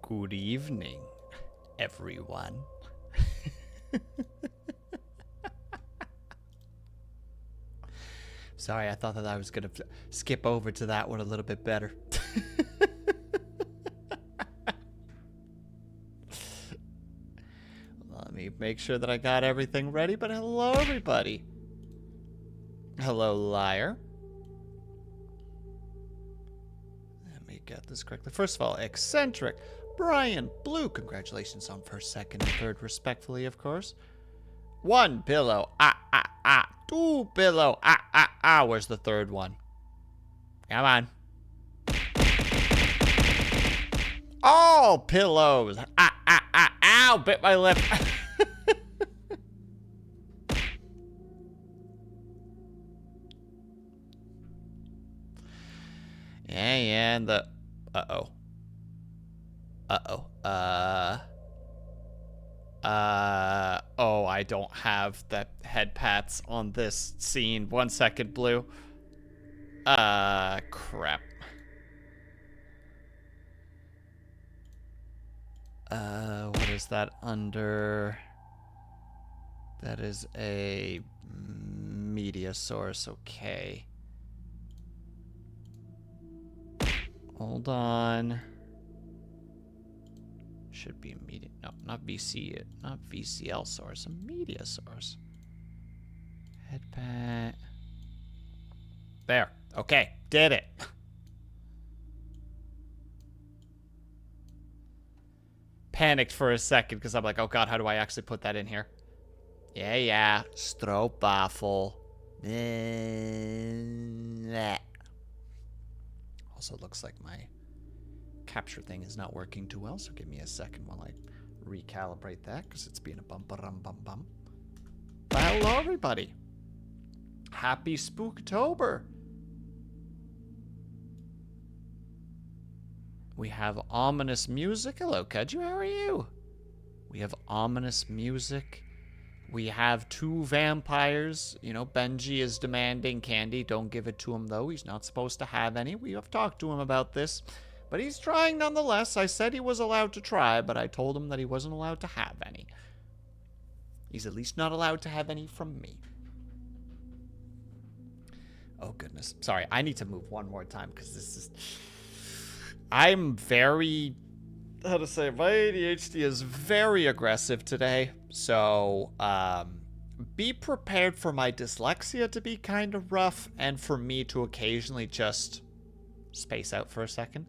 Good evening, everyone. Sorry, I thought that I was going to skip over to that one a little bit better. Let me make sure that I got everything ready, but hello, everybody. Hello, liar. Let me get this correctly. First of all, eccentric. Brian Blue, congratulations on first, second, and third, respectfully, of course. 1 pillow, ah. 2 pillow, ah. Where's the third one? Come on. All pillows, ah. Ow, bit my lip. Yeah, and the... Oh, I don't have the head pats on this scene. 1 second, Blue. Crap. What is that under? That is a media source, okay. Hold on. Should be a media, no, not VC, not VCL source, a media source. Headpat. There, okay, did it. Panicked for a second because I'm like, oh god, how do I actually put that in here? Yeah, stroopwafel. Also looks like my capture thing is not working too well, so give me a second while I recalibrate that, because it's being a bum. But hello, everybody. Happy Spooktober. We have ominous music. Hello, Kaju, how are you? We have ominous music. We have 2 vampires. You know, Benji is demanding candy. Don't give it to him, though. He's not supposed to have any. We have talked to him about this. But he's trying nonetheless. I said he was allowed to try, but I told him that he wasn't allowed to have any. He's at least not allowed to have any from me. Oh, goodness. Sorry, I need to move one more time, because this is... I'm very... How to say, my ADHD is very aggressive today, so be prepared for my dyslexia to be kind of rough, and for me to occasionally just space out for a second.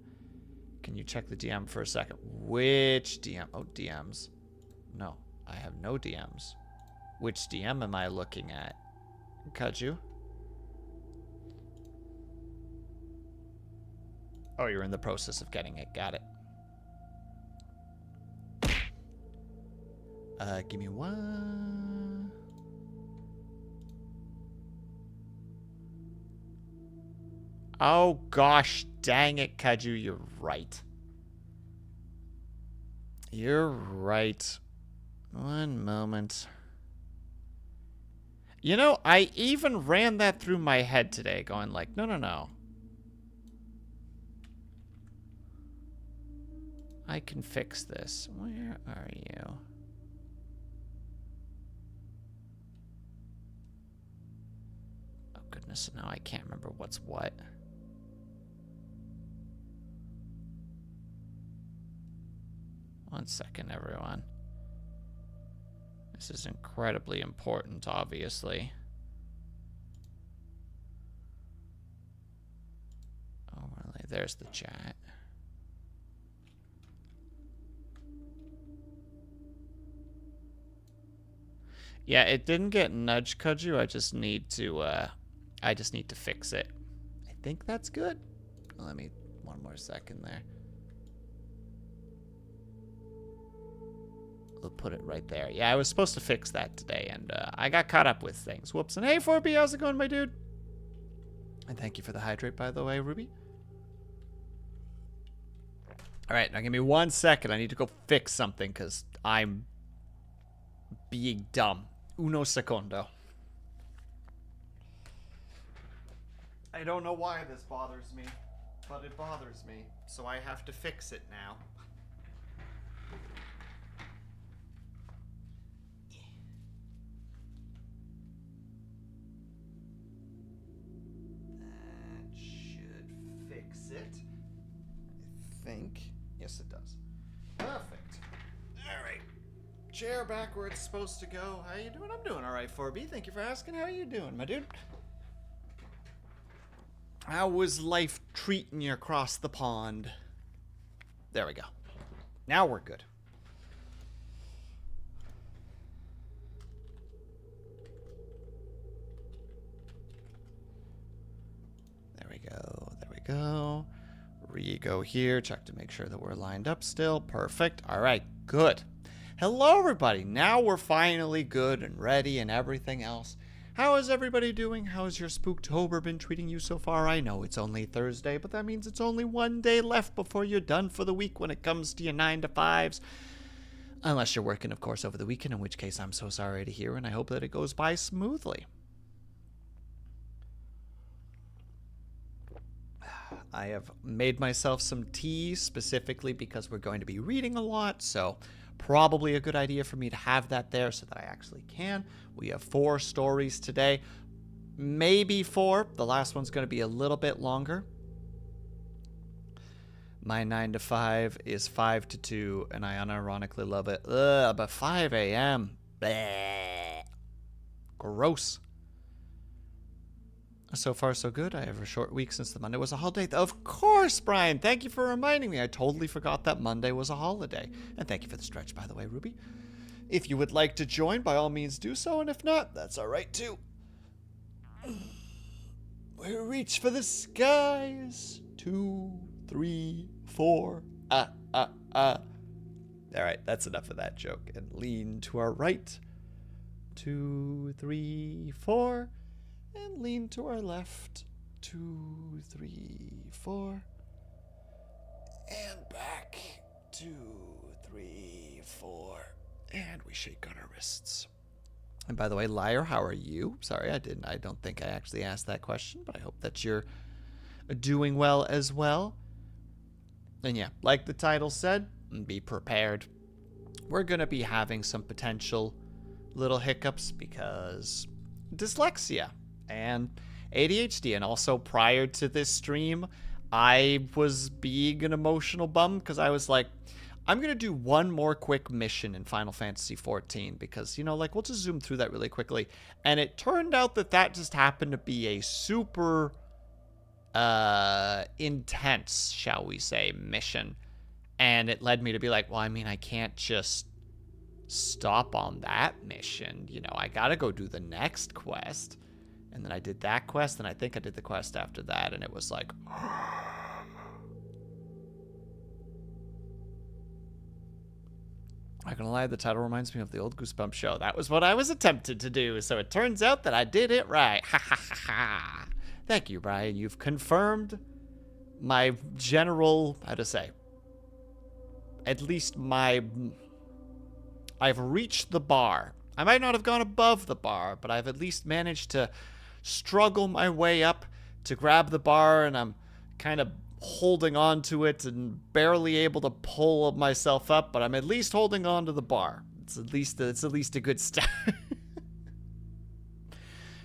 Can you check the DM for a second? Which DM? Oh, DMs. No, I have no DMs. Which DM am I looking at? Kaju? Oh, you're in the process of getting it. Got it. Give me one. Oh, gosh, dang it, Kaju, you're right. You're right. One moment. You know, I even ran that through my head today, going like, no. I can fix this. Where are you? Oh, goodness, now I can't remember what's what. One second, everyone. This is incredibly important, obviously. Oh, really? There's the chat. Yeah, it didn't get nudge Kaju. I just need to fix it. I think that's good. Let me one more second there. We'll put it right there. Yeah, I was supposed to fix that today, and I got caught up with things. Whoops. And hey, 4B, how's it going, my dude? And thank you for the hydrate, by the way, Ruby. All right, now give me 1 second. I need to go fix something, because I'm being dumb. Uno secondo. I don't know why this bothers me, but it bothers me, so I have to fix it now. think. Yes, it does. Perfect. All right. Chair back where it's supposed to go. How you doing? I'm doing all right, 4B. Thank you for asking. How you doing, my dude? How was life treating you across the pond? There we go. Now we're good. There we go. There we go. Re-go here. Check to make sure that we're lined up still. Perfect. All right. Good. Hello, everybody. Now we're finally good and ready and everything else. How is everybody doing? How has your Spooktober been treating you so far? I know it's only Thursday, but that means it's only one day left before you're done for the week when it comes to your 9 to 5s. Unless you're working, of course, over the weekend, in which case I'm so sorry to hear, and I hope that it goes by smoothly. I have made myself some tea specifically because we're going to be reading a lot, so probably a good idea for me to have that there so that I actually can. We have 4 stories today, maybe 4. The last one's going to be a little bit longer. My 9 to 5 is 5 to 2, and I unironically love it. Ugh, but 5 a.m. Bleh. Gross. So far, so good. I have a short week since the Monday was a holiday. Of course, Brian. Thank you for reminding me. I totally forgot that Monday was a holiday. And thank you for the stretch, by the way, Ruby. If you would like to join, by all means do so. And if not, that's all right, too. We reach for the skies. 2, 3, 4. All right, that's enough of that joke. And lean to our right. 2, 3, 4. And lean to our left. 2, 3, 4. And back. 2, 3, 4. And we shake on our wrists. And by the way, Liar, how are you? Sorry, I don't think I actually asked that question, but I hope that you're doing well as well. And yeah, like the title said, be prepared. We're going to be having some potential little hiccups because dyslexia and ADHD. And also prior to this stream, I was being an emotional bum because I was like, I'm going to do one more quick mission in Final Fantasy XIV because, you know, like, we'll just zoom through that really quickly. And it turned out that that just happened to be a super intense, shall we say, mission. And it led me to be like, well, I mean, I can't just stop on that mission. You know, I got to go do the next quest. And then I did that quest, and I think I did the quest after that, and it was like... Not gonna lie, the title reminds me of the old Goosebumps show. That was what I was attempted to do, so it turns out that I did it right. Ha ha ha ha. Thank you, Brian. You've confirmed my general, how to say, at least my... I've reached the bar. I might not have gone above the bar, but I've at least managed to struggle my way up to grab the bar, and I'm kind of holding on to it and barely able to pull myself up, but I'm at least holding on to the bar. It's at least a good start.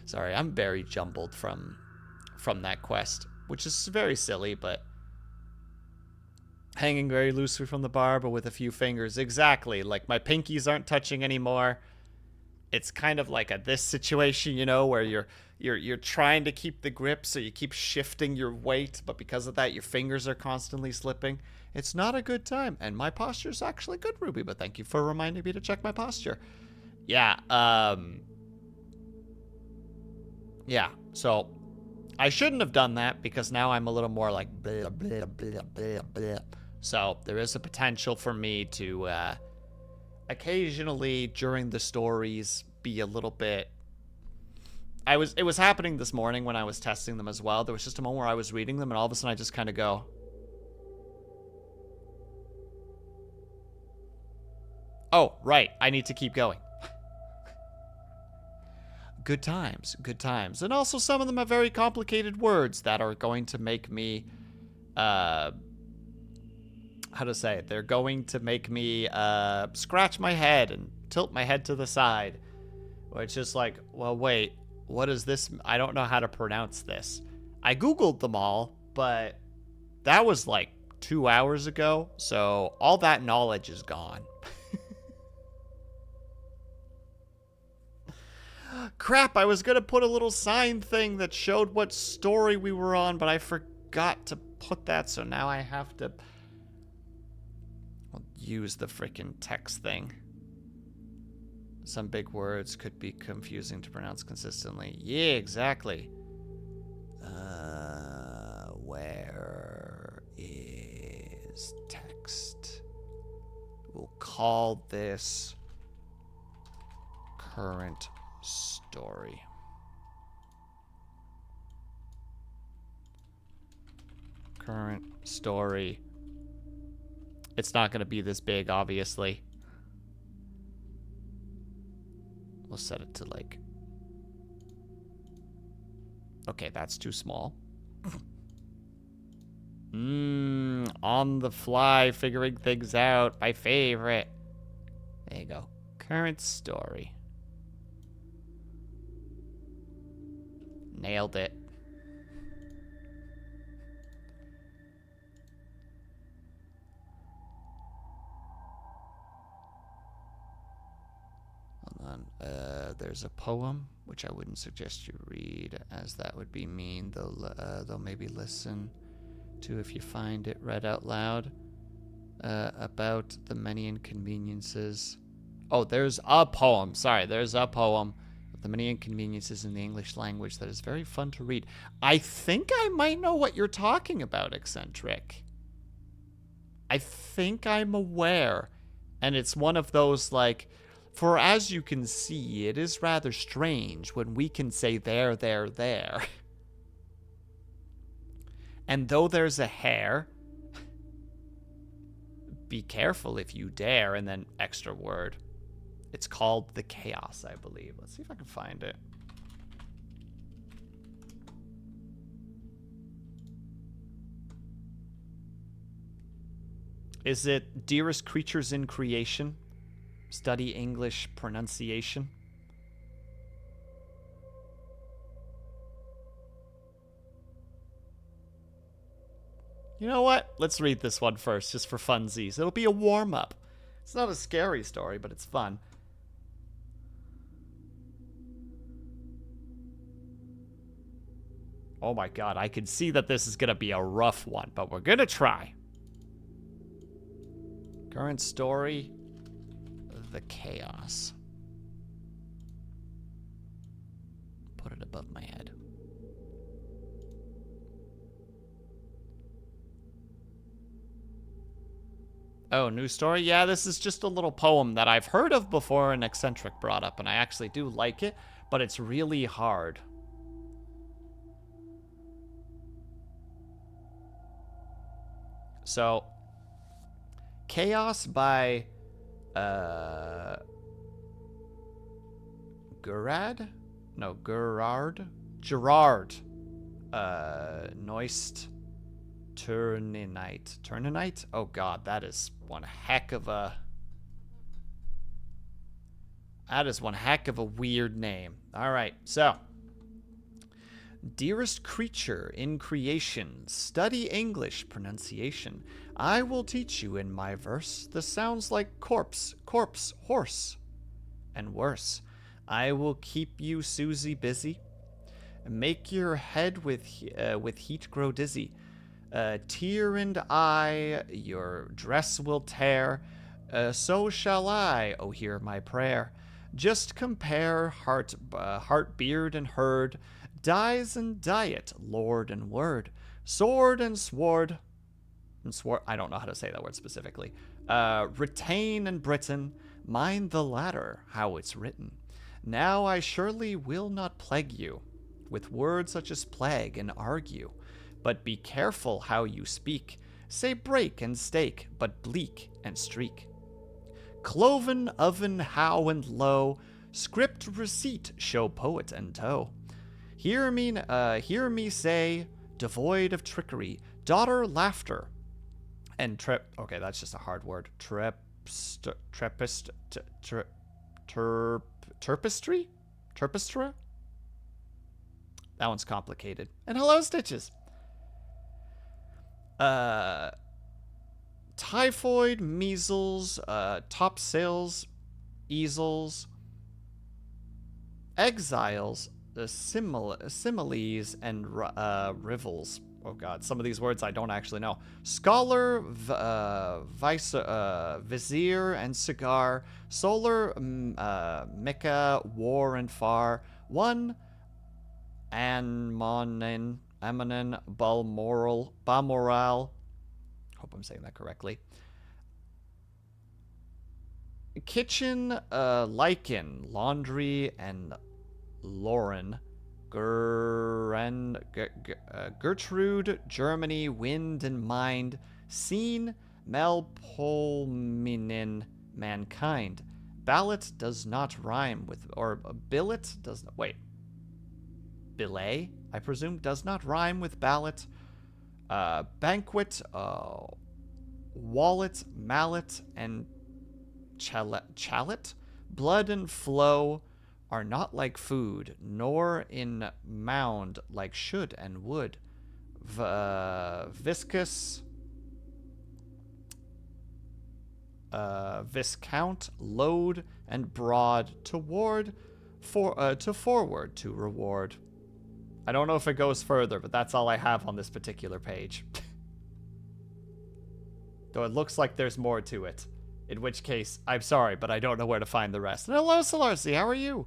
Sorry, I'm very jumbled from that quest, which is very silly, but hanging very loosely from the bar, but with a few fingers. Exactly, like my pinkies aren't touching anymore. It's kind of like this situation, you know, where you're trying to keep the grip, so you keep shifting your weight, but because of that, your fingers are constantly slipping. It's not a good time, and my posture is actually good, Ruby, but thank you for reminding me to check my posture. Yeah, so I shouldn't have done that, because now I'm a little more like blah, blah, blah, blah, blah. So there is a potential for me to occasionally during the stories be a little bit... It was happening this morning when I was testing them as well. There was just a moment where I was reading them, and all of a sudden I just kind of go, oh, right, I need to keep going. Good times, good times. And also some of them have very complicated words that are going to make me, how to say it? They're going to make me scratch my head and tilt my head to the side. Where it's just like, well, wait, what is this? I don't know how to pronounce this. I Googled them all, but that was like 2 hours ago, so all that knowledge is gone. Crap, I was gonna put a little sign thing that showed what story we were on, but I forgot to put that, so now I have to use the freaking text thing. Some big words could be confusing to pronounce consistently. Yeah, exactly. Where is text? We'll call this current story. Current story. It's not going to be this big, obviously. We'll set it to like... Okay, that's too small. On the fly, figuring things out. My favorite. There you go. Current story. Nailed it. Hold on. There's a poem, which I wouldn't suggest you read, as that would be mean. They'll maybe listen to if you find it read out loud. About the many inconveniences. Oh, there's a poem. Sorry, there's a poem. The many inconveniences in the English language that is very fun to read. I think I might know what you're talking about, Eccentric. I think I'm aware. And it's one of those, like, for as you can see, it is rather strange when we can say there, there, there. And though there's a hair, be careful if you dare, and then extra word. It's called the chaos, I believe. Let's see if I can find it. Is it Dearest Creatures in Creation? Study English Pronunciation? You know what? Let's read this one first, just for funsies. It'll be a warm-up. It's not a scary story, but it's fun. Oh my god, I can see that this is going to be a rough one, but we're going to try. Current story, the chaos. Put it above my head. Oh, new story? Yeah, this is just a little poem that I've heard of before and Eccentric brought up, and I actually do like it, but it's really hard. So, Chaos by Gerard? No, Gerard? Gerard. Noist Turnanite. Turnanite? Oh god, that is one heck of a... That is one heck of a weird name. Alright, so... Dearest creature in creation, study English pronunciation. I will teach you in my verse the sounds like corpse, corpse, horse, and worse. I will keep you, Susie, busy. Make your head with heat grow dizzy. Tear and eye, your dress will tear. So shall I, oh hear my prayer. Just compare heart, beard, and herd. Dies and diet, lord and word, sword and sword, I don't know how to say that word specifically. Retain and Britain, mind the latter, how it's written. Now I surely will not plague you with words such as plague and argue, but be careful how you speak. Say break and stake, but bleak and streak. Cloven oven, how and low, script receipt, show poet and toe. Hear me say, devoid of trickery, daughter laughter, and okay, that's just a hard word. Terpistry? Terpistra? That one's complicated. And hello, Stitches. typhoid, measles, top sales, easels, exiles, the similes, and rivals. Oh god, some of these words I don't actually know. Scholar, vizier, and cigar. Solar, Mecca, war and far. One, Ammonin, Balmoral. Hope I'm saying that correctly. Kitchen, lichen, laundry, and Lauren. Gertrude, Germany, wind and mind. Scene, Melpolminin, mankind. Ballot does not rhyme with, or billet does not, wait. Billet, I presume, does not rhyme with ballot. Banquet, wallet, mallet, and chalet. Blood and flow are not like food, nor in mound like should and would. Viscous, viscount, load, and broad, toward, to forward, to reward. I don't know if it goes further, but that's all I have on this particular page. Though it looks like there's more to it. In which case, I'm sorry, but I don't know where to find the rest. And hello, Solarcy, how are you?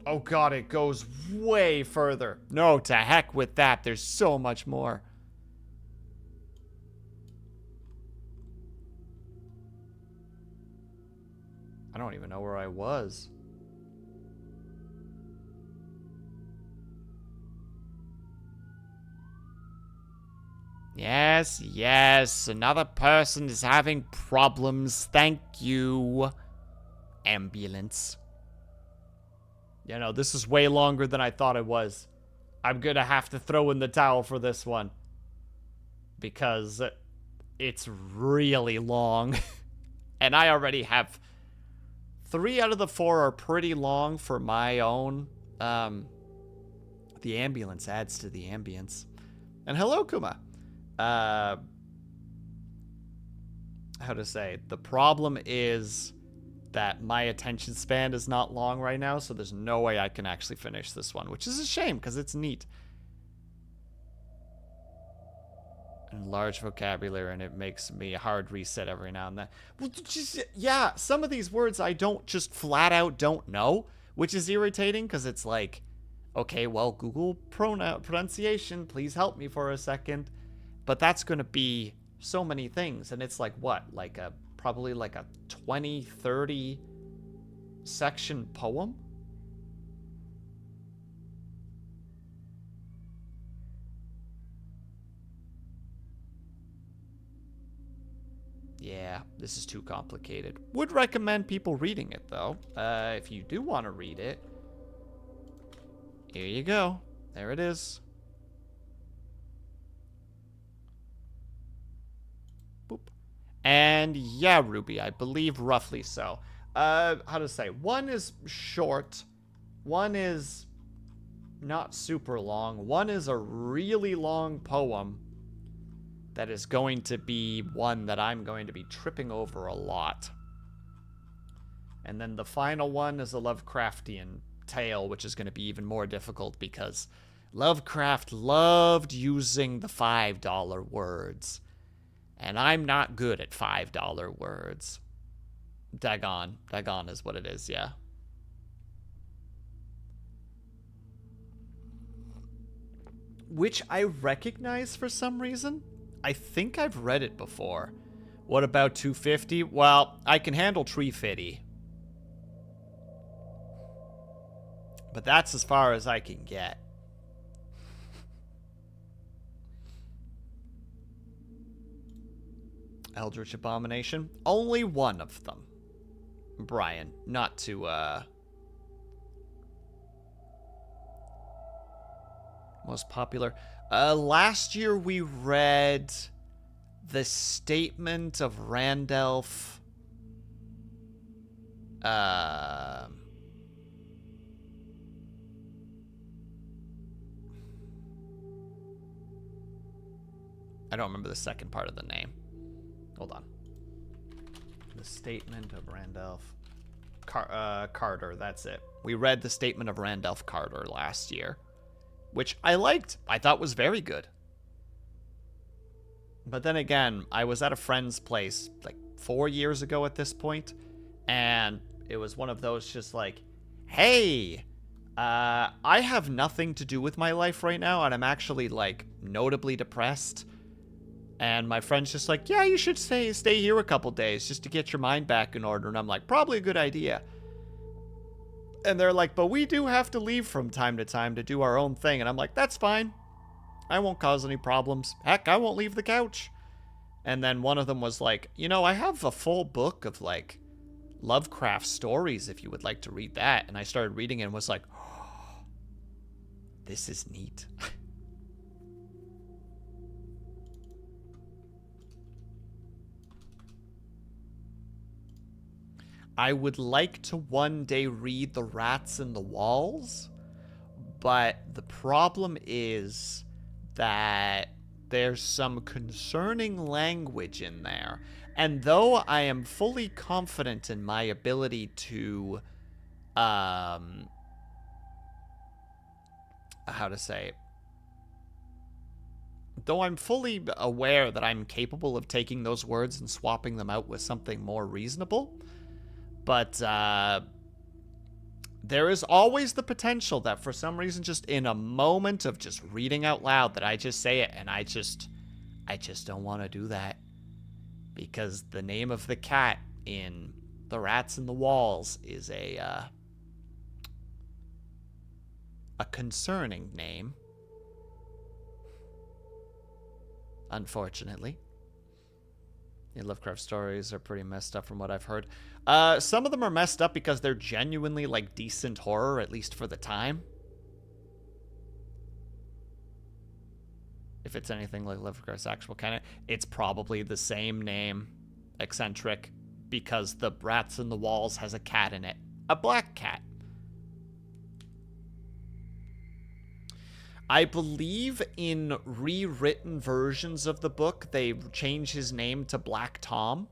Oh god, it goes way further. No, to heck with that. There's so much more. I don't even know where I was. Yes, yes, another person is having problems. Thank you. Ambulance. You know, this is way longer than I thought it was. I'm gonna have to throw in the towel for this one. Because it's really long. And I already have 3 out of the 4 are pretty long for my own. The ambulance adds to the ambience. And hello, Kuma. How to say? The problem is that my attention span is not long right now, so there's no way I can actually finish this one, which is a shame because it's neat. And large vocabulary, and it makes me a hard reset every now and then. Well, just, yeah, some of these words I don't just flat out don't know, which is irritating because it's like, okay, well, Google pronunciation, please help me for a second. But that's going to be so many things, and it's like, what? Like probably like a 20, 30 section poem? Yeah, this is too complicated. Would recommend people reading it, though. If you do want to read it, here you go. There it is. Boop. And yeah, Ruby, I believe roughly so. How to say? One is short. One is not super long. One is a really long poem that is going to be one that I'm going to be tripping over a lot. And then the final one is a Lovecraftian tale, which is going to be even more difficult because Lovecraft loved using the $5 words. And I'm not good at $5 words. Dagon. Dagon is what it is, yeah. Which I recognize for some reason. I think I've read it before. What about 250? Well, I can handle 350. But that's as far as I can get. Eldritch Abomination. Only one of them. Brian, not to, most popular. Last year we read The Statement of Randolph. I don't remember the second part of the name. Hold on. The Statement of Randolph Carter, that's it. We read the Statement of Randolph Carter last year, which I liked. I thought was very good. But then again, I was at a friend's place like 4 years ago at this point, and it was one of those just like, hey, I have nothing to do with my life right now, and I'm actually like notably depressed. And my friend's just like, yeah, you should stay here a couple days just to get your mind back in order. And I'm like, probably a good idea. And they're like, but we do have to leave from time to time to do our own thing. And I'm like, that's fine. I won't cause any problems. Heck, I won't leave the couch. And then one of them was like, you know, I have a full book of like Lovecraft stories if you would like to read that. And I started reading it and was like, oh, this is neat. I would like to one day read The Rats in the Walls, but the problem is that there's some concerning language in there. And though I am fully confident in my ability to, how to say it? Though I'm fully aware that I'm capable of taking those words and swapping them out with something more reasonable, but there is always the potential that for some reason, just in a moment of just reading out loud, that I just say it, and I just don't want to do that. Because the name of the cat in The Rats in the Walls is a concerning name. Unfortunately. Yeah, Lovecraft stories are pretty messed up from what I've heard. Some of them are messed up because they're genuinely, like, decent horror, at least for the time. If it's anything like Lovecraft's actual canon, it's probably the same name, eccentric, because The Rats in the Walls has a cat in it. A black cat. I believe in rewritten versions of the book, they change his name to Black Tom.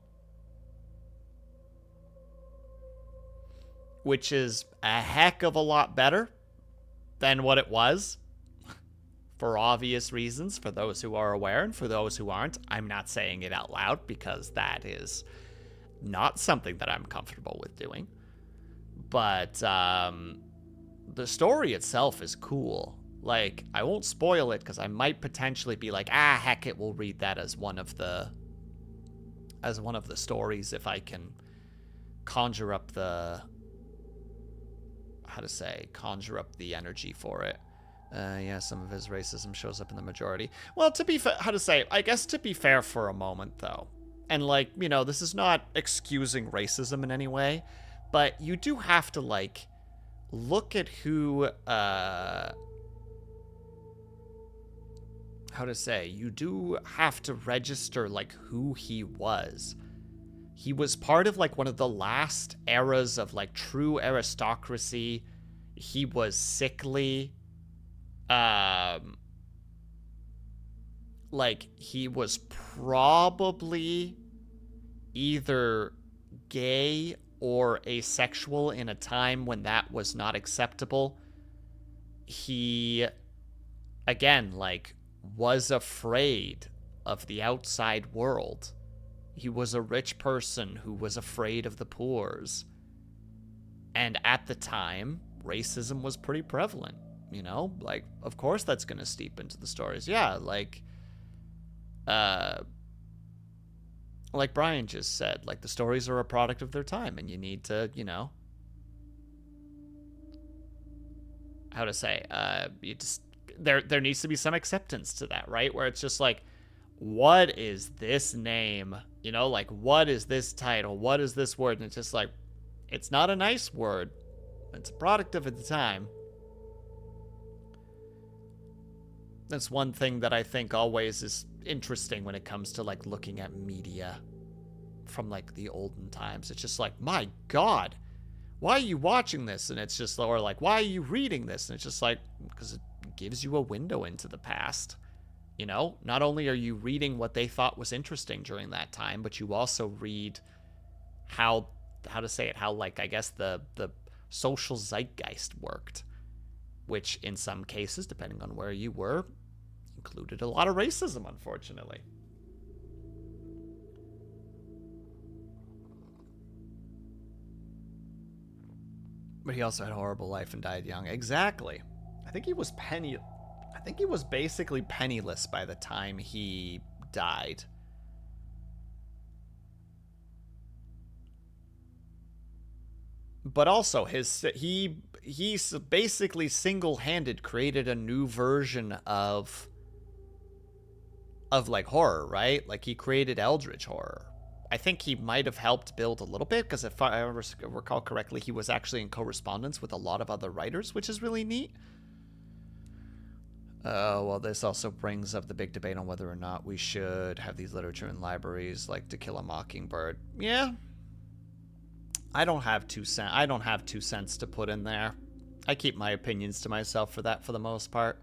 Which is a heck of a lot better than what it was. For obvious reasons, for those who are aware, and for those who aren't. I'm not saying it out loud because that is not something that I'm comfortable with doing. But the story itself is cool. Like, I won't spoil it because I might potentially be like, heck it, we'll read that as one of the stories if I can conjure up the the energy for it. Yeah, some of his racism shows up in the majority. Well, to be fair, I guess to be fair for a moment though, and like, you know, this is not excusing racism in any way, but you do have to like look at who you do have to register like who he was. He was part of like one of the last eras of like true aristocracy. He was sickly. Like he was probably either gay or asexual in a time when that was not acceptable. He, again, like, was afraid of the outside world. He was a rich person who was afraid of the poors. And at the time, racism was pretty prevalent, you know? Like, of course that's going to steep into the stories. Yeah, like Brian just said, like, the stories are a product of their time, and you need to, you know, you just, there needs to be some acceptance to that, right? Where it's just like, what is this name? You know, like, what is this title? What is this word? And it's just like, it's not a nice word. It's a product of the time. That's one thing that I think always is interesting when it comes to, like, looking at media from, like, the olden times. It's just like, my God, why are you watching this? And it's just, or like, why are you reading this? And it's just like, because it gives you a window into the past You know, not only are you reading what they thought was interesting during that time, but you also read how to say it, how, like, I guess the social zeitgeist worked, which in some cases, depending on where you were, included a lot of racism, unfortunately. But he also had a horrible life and died young. Exactly. I think he was basically penniless by the time he died. But also he basically single-handed created a new version of like horror, right? Like, he created eldritch horror. I think he might have helped build a little bit, because if I recall correctly, he was actually in correspondence with a lot of other writers, which is really neat. Well, this also brings up the big debate on whether or not we should have these literature in libraries, like To Kill a Mockingbird. Yeah, I don't have 2 cents to put in there. I keep my opinions to myself for that, for the most part.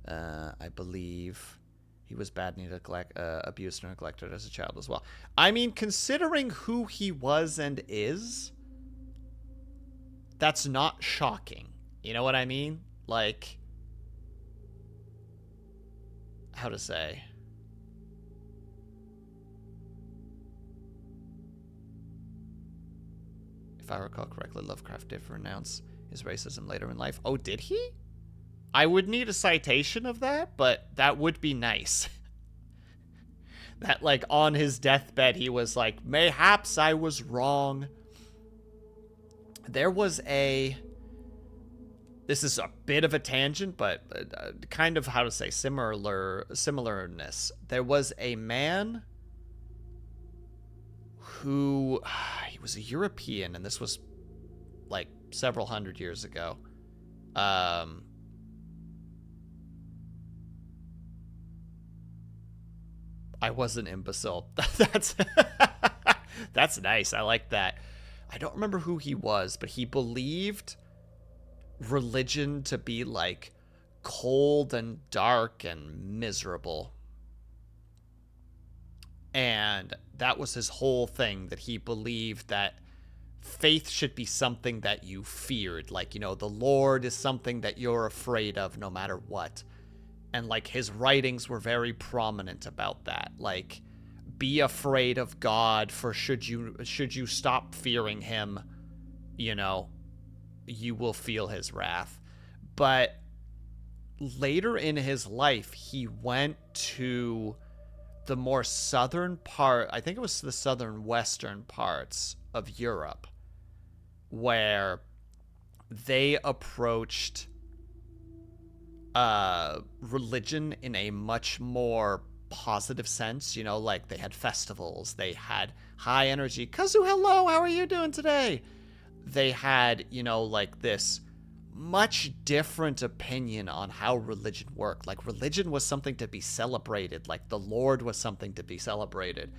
I believe he was badly abused and neglected as a child as well. I mean, considering who he was and is, that's not shocking. You know what I mean? Like, how to say? If I recall correctly, Lovecraft did renounce his racism later in life. Oh, did he? I would need a citation of that, but that would be nice. That, like, on his deathbed, he was like, mayhaps I was wrong. There was a... This is a bit of a tangent, but kind of, how to say, similarness. There was a man who... He was a European, and this was, like, several hundred years ago. I was an imbecile. That's nice. I like that. I don't remember who he was, but he believed religion to be, like, cold and dark and miserable. And that was his whole thing, that he believed that faith should be something that you feared. Like, you know, the Lord is something that you're afraid of no matter what. And, like, his writings were very prominent about that. Like, be afraid of God, for should you stop fearing him, you know, you will feel his wrath. But later in his life, he went to the more southern part, I think it was the southern western parts of Europe, where they approached religion in a much more positive sense. You know, like, they had festivals, they had high energy. Kazu, hello, how are you doing today? They had, you know, like, this much different opinion on how religion worked. Like, religion was something to be celebrated. Like, the Lord was something to be celebrated.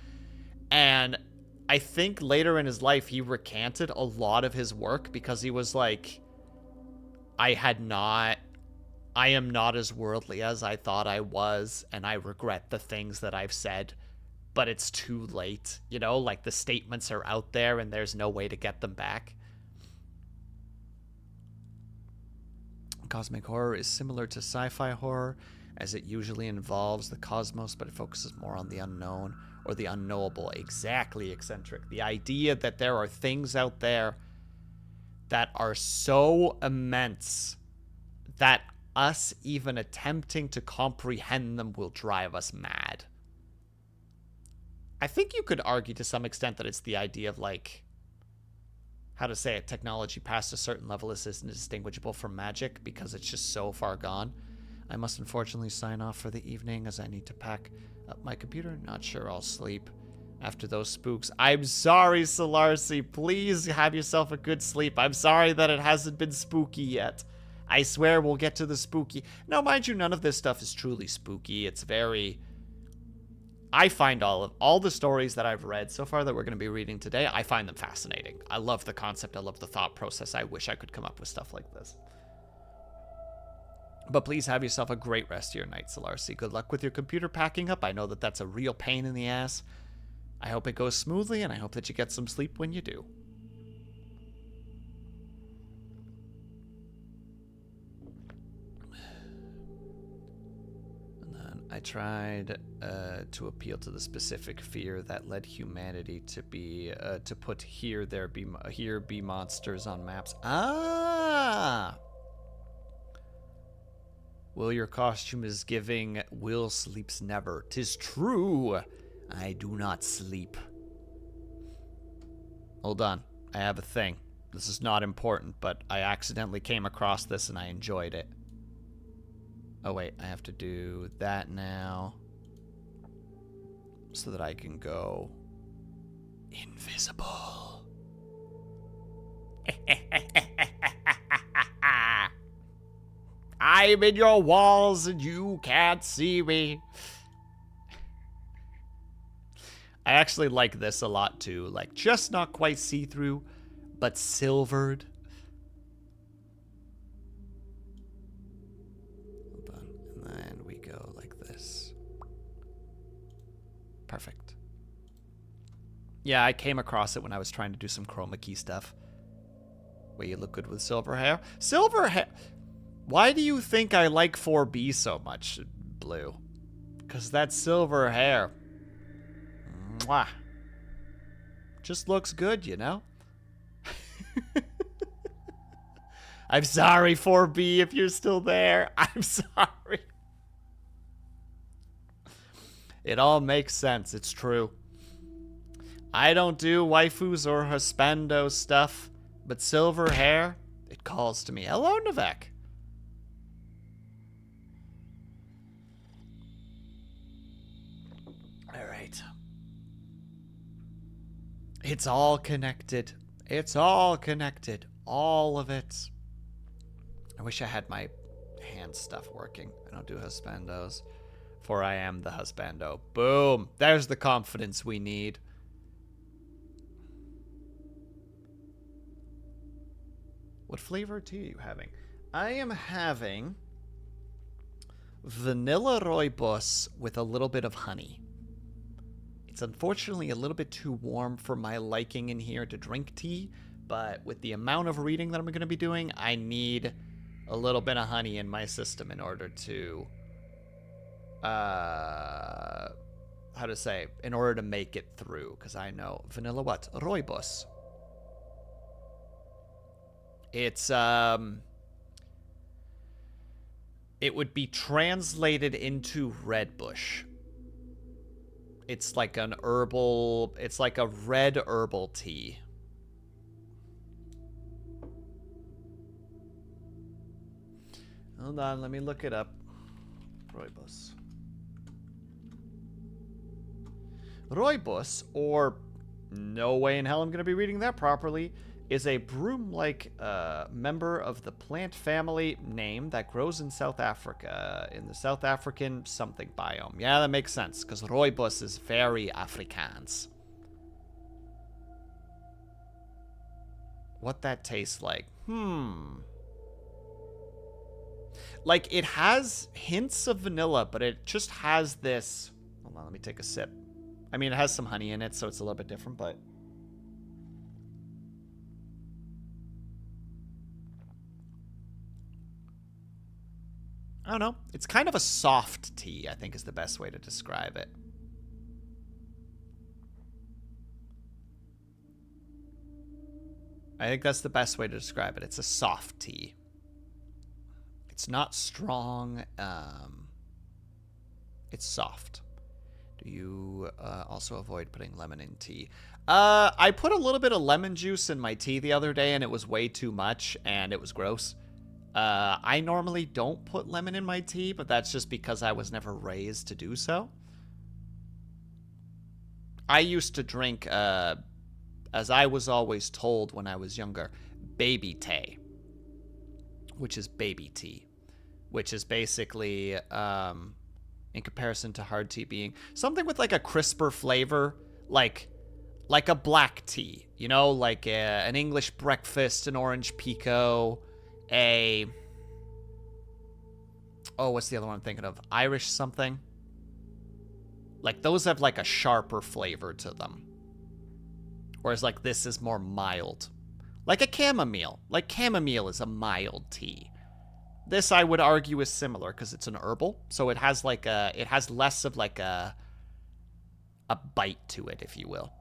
And I think later in his life, he recanted a lot of his work because he was like, I am not as worldly as I thought I was, and I regret the things that I've said, but it's too late. You know, like, the statements are out there and there's no way to get them back. Cosmic horror is similar to sci-fi horror, as it usually involves the cosmos, but it focuses more on the unknown or the unknowable. Exactly, Eccentric. The idea that there are things out there that are so immense that us even attempting to comprehend them will drive us mad. I think you could argue to some extent that it's the idea of, like, how to say it, technology past a certain level is indistinguishable from magic because it's just so far gone. I must unfortunately sign off for the evening as I need to pack up my computer. Not sure I'll sleep after those spooks. I'm sorry, Solarsi. Please have yourself a good sleep. I'm sorry that it hasn't been spooky yet. I swear we'll get to the spooky. Now, mind you, none of this stuff is truly spooky. It's very... I find all the stories that I've read so far that we're going to be reading today, I find them fascinating. I love the concept. I love the thought process. I wish I could come up with stuff like this. But please have yourself a great rest of your night, Solarcy. Good luck with your computer packing up. I know that that's a real pain in the ass. I hope it goes smoothly, and I hope that you get some sleep when you do. And then I tried to appeal to the specific fear that led humanity to be to put here be monsters on maps. Ah. Will, your costume is giving Will sleeps never. 'Tis true. I do not sleep. Hold on. I have a thing. This is not important, but I accidentally came across this and I enjoyed it. Oh, wait. I have to do that now. So that I can go invisible. I'm in your walls and you can't see me. I actually like this a lot too. Like, just not quite see-through, but silvered. Hold on. And then we go like this. Perfect. Yeah, I came across it when I was trying to do some chroma key stuff. Wait, you look good with silver hair? Silver hair... Why do you think I like 4B so much, Blue? Because that silver hair. Mwah. Just looks good, you know? I'm sorry, 4B, if you're still there. I'm sorry. It all makes sense. It's true. I don't do waifus or husbando stuff, but silver hair, it calls to me. Hello, Navek. It's all connected. It's all connected. All of it. I wish I had my hand stuff working. I don't do husbandos. For I am the husbando. Boom. There's the confidence we need. What flavor tea are you having? I am having vanilla rooibos with a little bit of honey. It's unfortunately a little bit too warm for my liking in here to drink tea, but with the amount of reading that I'm going to be doing, I need a little bit of honey in my system in order to, in order to make it through, because I know vanilla what? Rooibos. It's, it would be translated into red bush. It's like an herbal, it's like a red herbal tea. Hold on, let me look it up. Rooibos. Rooibos, or no way in hell I'm going to be reading that properly, is a broom-like member of the plant family name that grows in South Africa, in the South African something biome. Yeah, that makes sense, because rooibos is very Afrikaans. What that tastes like? Like, it has hints of vanilla, but it just has this... Hold on, let me take a sip. I mean, it has some honey in it, so it's a little bit different, but... I don't know. It's kind of a soft tea, I think is the best way to describe it. I think that's the best way to describe it. It's a soft tea. It's not strong. It's soft. Do you also avoid putting lemon in tea? I put a little bit of lemon juice in my tea the other day, and it was way too much, and it was gross. I normally don't put lemon in my tea, but that's just because I was never raised to do so. I used to drink, as I was always told when I was younger, baby tea, which is baby tea, which is basically, in comparison to hard tea being something with like a crisper flavor, like a black tea, you know, like an English breakfast, an orange pekoe, Oh, what's the other one I'm thinking of? Irish something. Like, those have, like, a sharper flavor to them. Whereas, like, this is more mild. Like a chamomile. Like, chamomile is a mild tea. This, I would argue, is similar because it's an herbal. So it has, like, it has less of, like, a bite to it, if you will.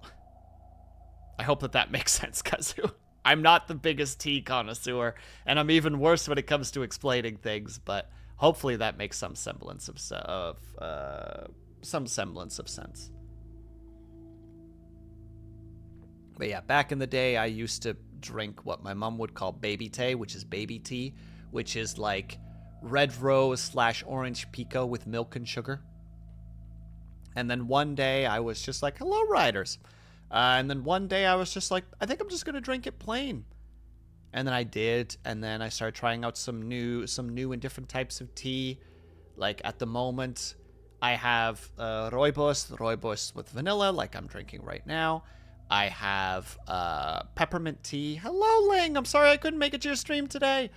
I hope that makes sense, Kazu. I'm not the biggest tea connoisseur, and I'm even worse when it comes to explaining things, but hopefully that makes some semblance of sense. But yeah, back in the day, I used to drink what my mom would call baby tea, which is baby tea, which is like red rose / orange pico with milk and sugar. And then one day I was just like, hello, riders. And then one day I was just like, I think I'm just going to drink it plain. And then I did. And then I started trying out some new and different types of tea. Like at the moment, I have rooibos with vanilla, like I'm drinking right now. I have peppermint tea. Hello, Ling. I'm sorry I couldn't make it to your stream today.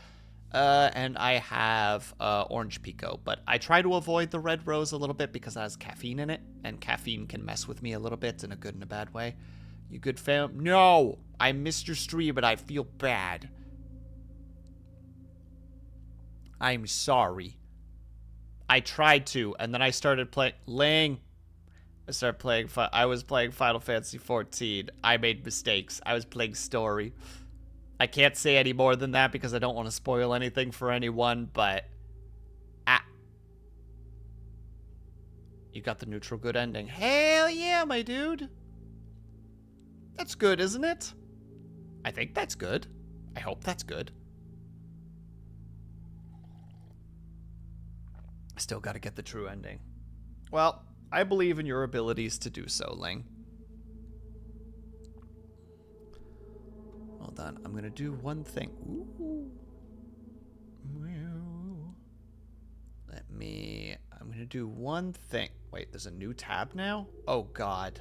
And I have orange pico, but I try to avoid the red rose a little bit because it has caffeine in it, and caffeine can mess with me a little bit in a good and a bad way. You good fam? No! I missed your stream, but I feel bad. I'm sorry. I tried to, and then I started playing... I was playing Final Fantasy 14. I made mistakes. I was playing story. I can't say any more than that because I don't want to spoil anything for anyone, but... You got the neutral good ending. Hell yeah, my dude! That's good, isn't it? I think that's good. I hope that's good. Still gotta get the true ending. Well, I believe in your abilities to do so, Ling. Hold on, I'm gonna do one thing. Ooh. I'm gonna do one thing. Wait, there's a new tab now? Oh, God.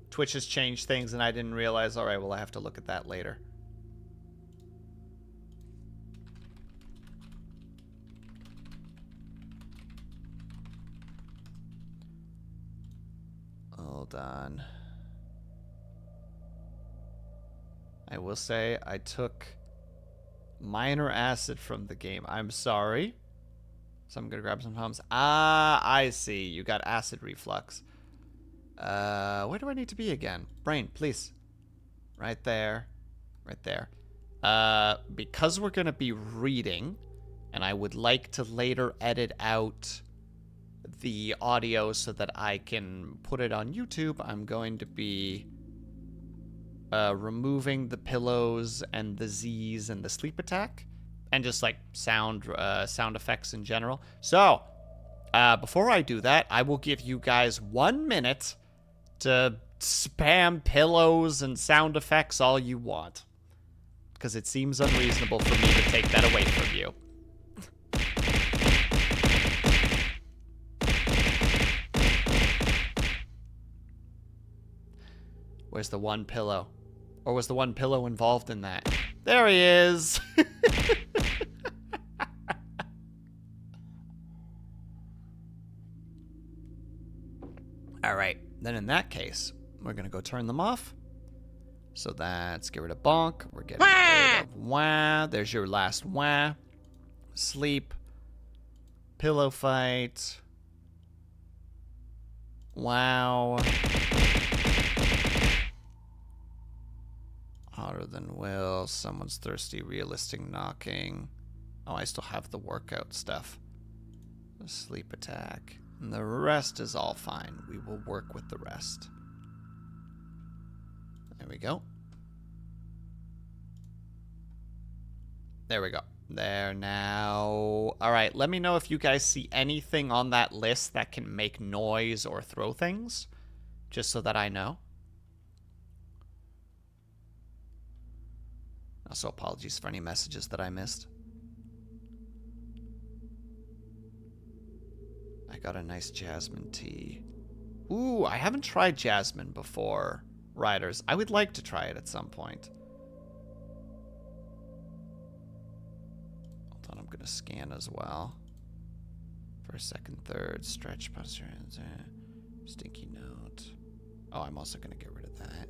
Twitch has changed things and I didn't realize. All right, well, I have to look at that later. Hold on. I will say I took minor acid from the game. I'm sorry. So I'm gonna grab some Tums. Ah, I see. You got acid reflux. Where do I need to be again? Brain, please. Right there. Right there. Because we're gonna be reading, and I would like to later edit out the audio so that I can put it on YouTube, I'm going to be removing the pillows and the Z's and the sleep attack, and just like sound effects in general. So, before I do that, I will give you guys 1 minute to spam pillows and sound effects all you want, because it seems unreasonable for me to take that away from you. Where's the one pillow? Or was the one pillow involved in that? There he is! Alright, then in that case, we're gonna go turn them off. So that's get rid of bonk. We're getting rid of wah. There's your last wah. Sleep. Pillow fight. Wow. Hotter than Will. Someone's thirsty. Realistic knocking. Oh, I still have the workout stuff. The sleep attack. And the rest is all fine. We will work with the rest. There we go. There we go. There now. All right, let me know if you guys see anything on that list that can make noise or throw things, just so that I know. Also, apologies for any messages that I missed. I got a nice jasmine tea. Ooh, I haven't tried jasmine before, riders. I would like to try it at some point. Hold on, I'm gonna scan as well. First, second, third, stretch, posture, stinky note. Oh, I'm also going to get rid of that.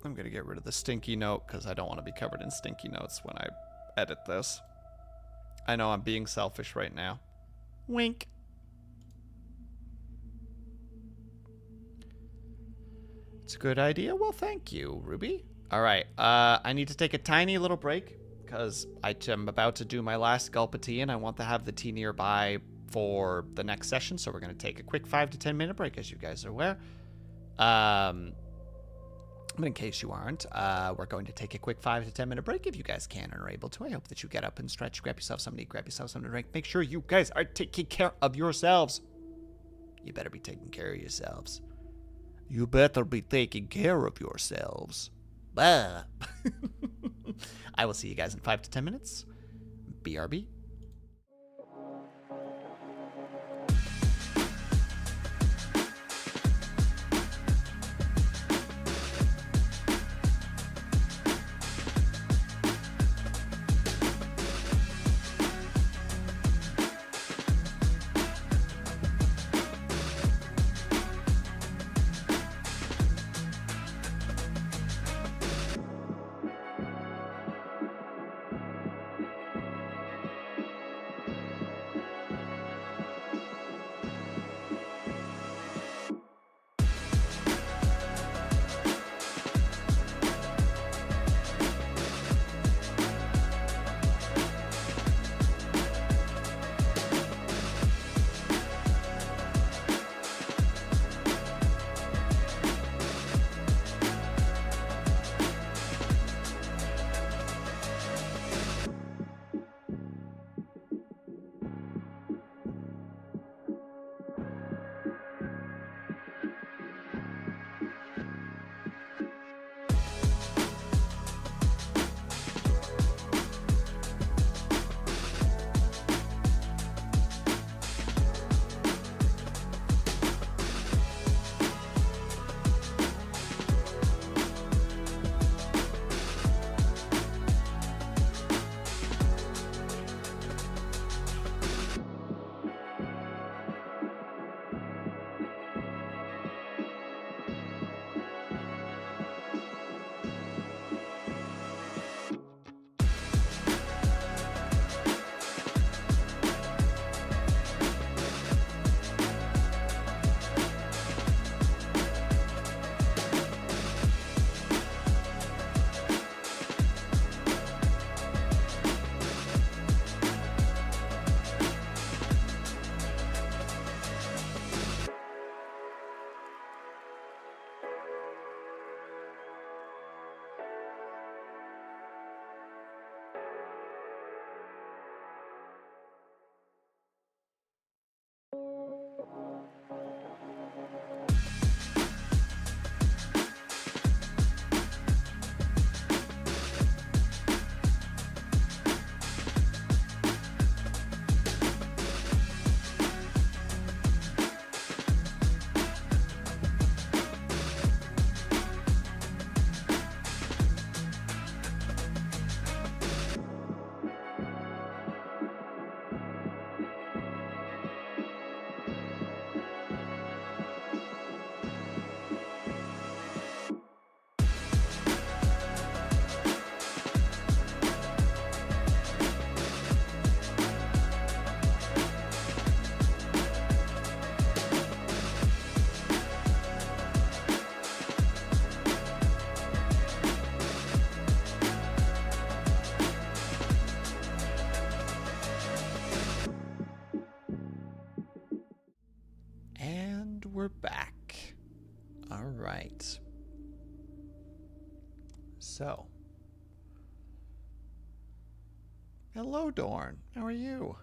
I'm going to get rid of the stinky note because I don't want to be covered in stinky notes when I edit this. I know I'm being selfish right now. Wink. It's a good idea. Well, thank you, Ruby. All right. I need to take a tiny little break because I'm about to do my last gulp of tea and I want to have the tea nearby for the next session. So we're going to take a quick 5 to 10 minute break, as you guys are aware. But in case you aren't, we're going to take a quick 5 to 10 minute break if you guys can and are able to. I hope that you get up and stretch, grab yourself something to eat, grab yourself something to drink. Make sure you guys are taking care of yourselves. You better be taking care of yourselves. You better be taking care of yourselves. Bah. I will see you guys in 5 to 10 minutes. BRB. We're back. All right. So, hello, Dorn. How are you?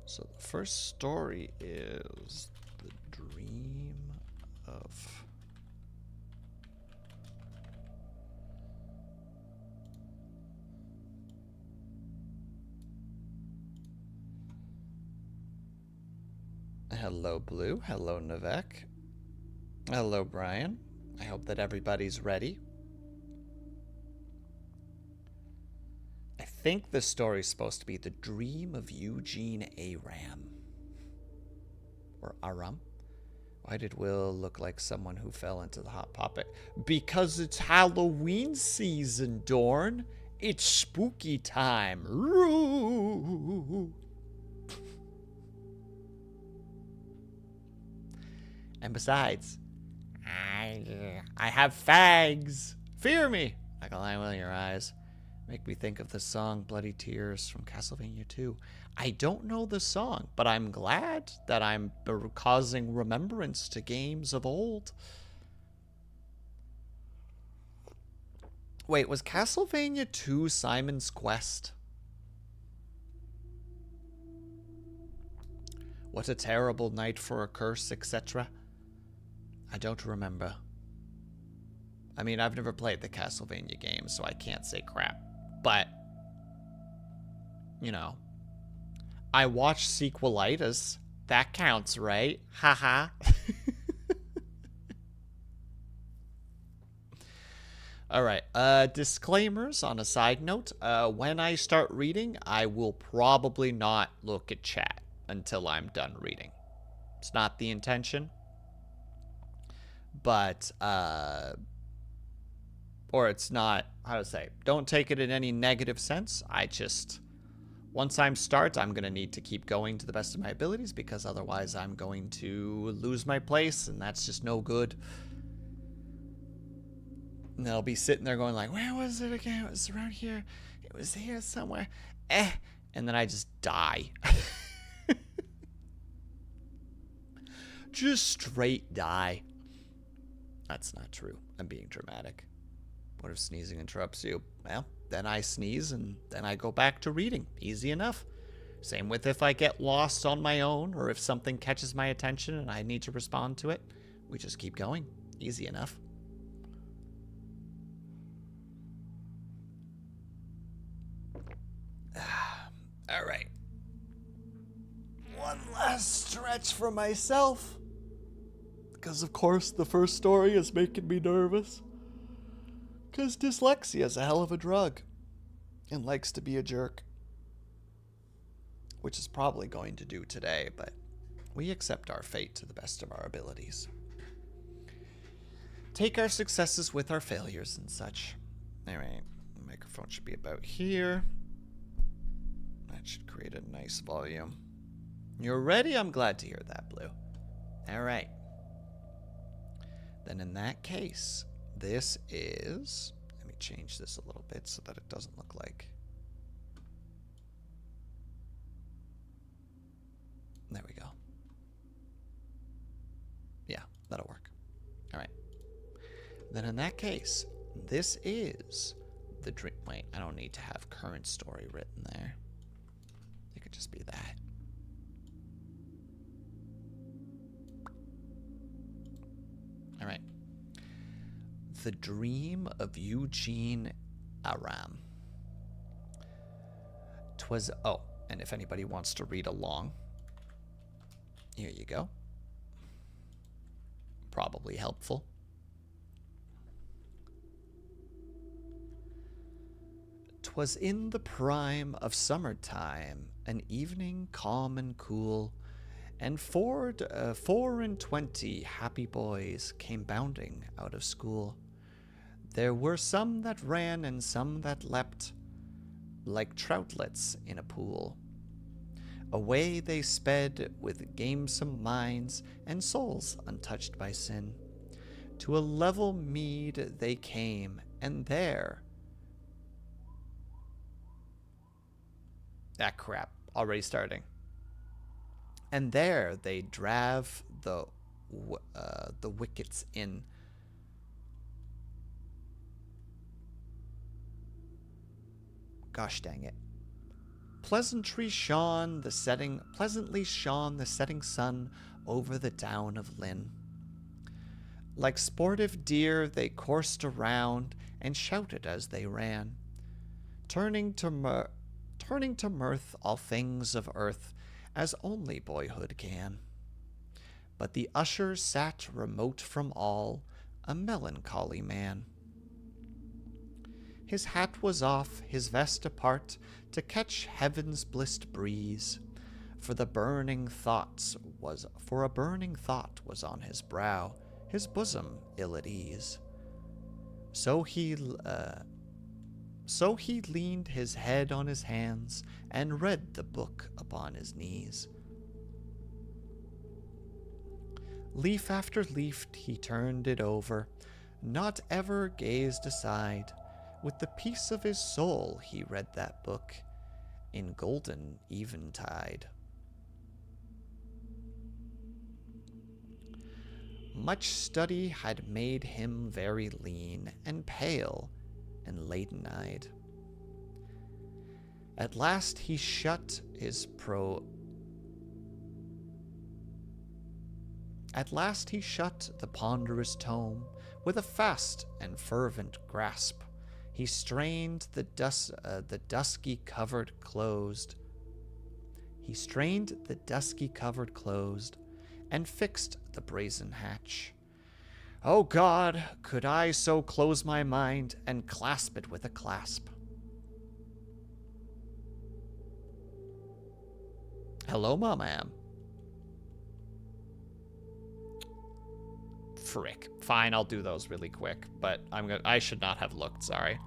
So the first story is the dream of... Hello, Blue. Hello, Navek. Hello, Brian. I hope that everybody's ready. I think the story's supposed to be The Dream of Eugene Aram. Or Aram? Why did Will look like someone who fell into the Hot Pocket? Because it's Halloween season, Dorn. It's spooky time. And besides, I have fags. Fear me. Like a lion will in your eyes. Make me think of the song Bloody Tears from Castlevania 2. I don't know the song, but I'm glad that I'm causing remembrance to games of old. Wait, was Castlevania 2 Simon's Quest? What a terrible night for a curse, etc. I don't remember. I mean, I've never played the Castlevania games, so I can't say crap. But, you know, I watched Sequelitis. That counts, right? Haha. All right. Disclaimers on a side note. When I start reading, I will probably not look at chat until I'm done reading. It's not the intention. But, or it's not, how to say, don't take it in any negative sense. I just, once I'm I'm going to need to keep going to the best of my abilities, because otherwise I'm going to lose my place, and that's just no good. And they'll be sitting there going like, where was it again? It was around here. It was here somewhere. And then I just die. Just straight die. That's not true. I'm being dramatic. What if sneezing interrupts you? Well, then I sneeze and then I go back to reading. Easy enough. Same with if I get lost on my own or if something catches my attention and I need to respond to it. We just keep going. Easy enough. All right. One last stretch for myself. Because, of course, the first story is making me nervous. Because dyslexia is a hell of a drug. And likes to be a jerk. Which is probably going to do today, but we accept our fate to the best of our abilities. Take our successes with our failures and such. Alright, the microphone should be about here. That should create a nice volume. You're ready? I'm glad to hear that, Blue. Alright. Then in that case, this is... Let me change this a little bit so that it doesn't look like... There we go. Yeah, that'll work. Alright. Then in that case, this is the dream... Wait, I don't need to have current story written there. It could just be that. Alright. The Dream of Eugene Aram. 'Twas... Oh, and if anybody wants to read along, here you go. Probably helpful. "'Twas in the prime of summertime, an evening calm and cool, and 4 and 20 happy boys came bounding out of school. There were some that ran and some that leapt, like troutlets in a pool. Away they sped with gamesome minds and souls untouched by sin. To a level mead they came, and there... Ah, crap. Already starting. And there they drave the wickets in. Gosh dang it. Pleasantly shone the setting sun over the down of Lynn. Like sportive deer they coursed around and shouted as they ran, turning to mirth all things of earth as only boyhood can. But the usher sat remote from all, a melancholy man. His hat was off, his vest apart, to catch heaven's blissed breeze. For a burning thought was on his brow, his bosom ill at ease. So he leaned his head on his hands and read the book upon his knees. Leaf after leaf he turned it over, not ever gazed aside. With the peace of his soul he read that book in golden eventide. Much study had made him very lean and pale and laden-eyed. At last he shut the ponderous tome with a fast and fervent grasp. He strained the dusky covered closed. And fixed the brazen hatch. O God, could I so close my mind and clasp it with a clasp? Hello, Mom. Frick. Fine, I'll do those really quick, but I should not have looked, sorry.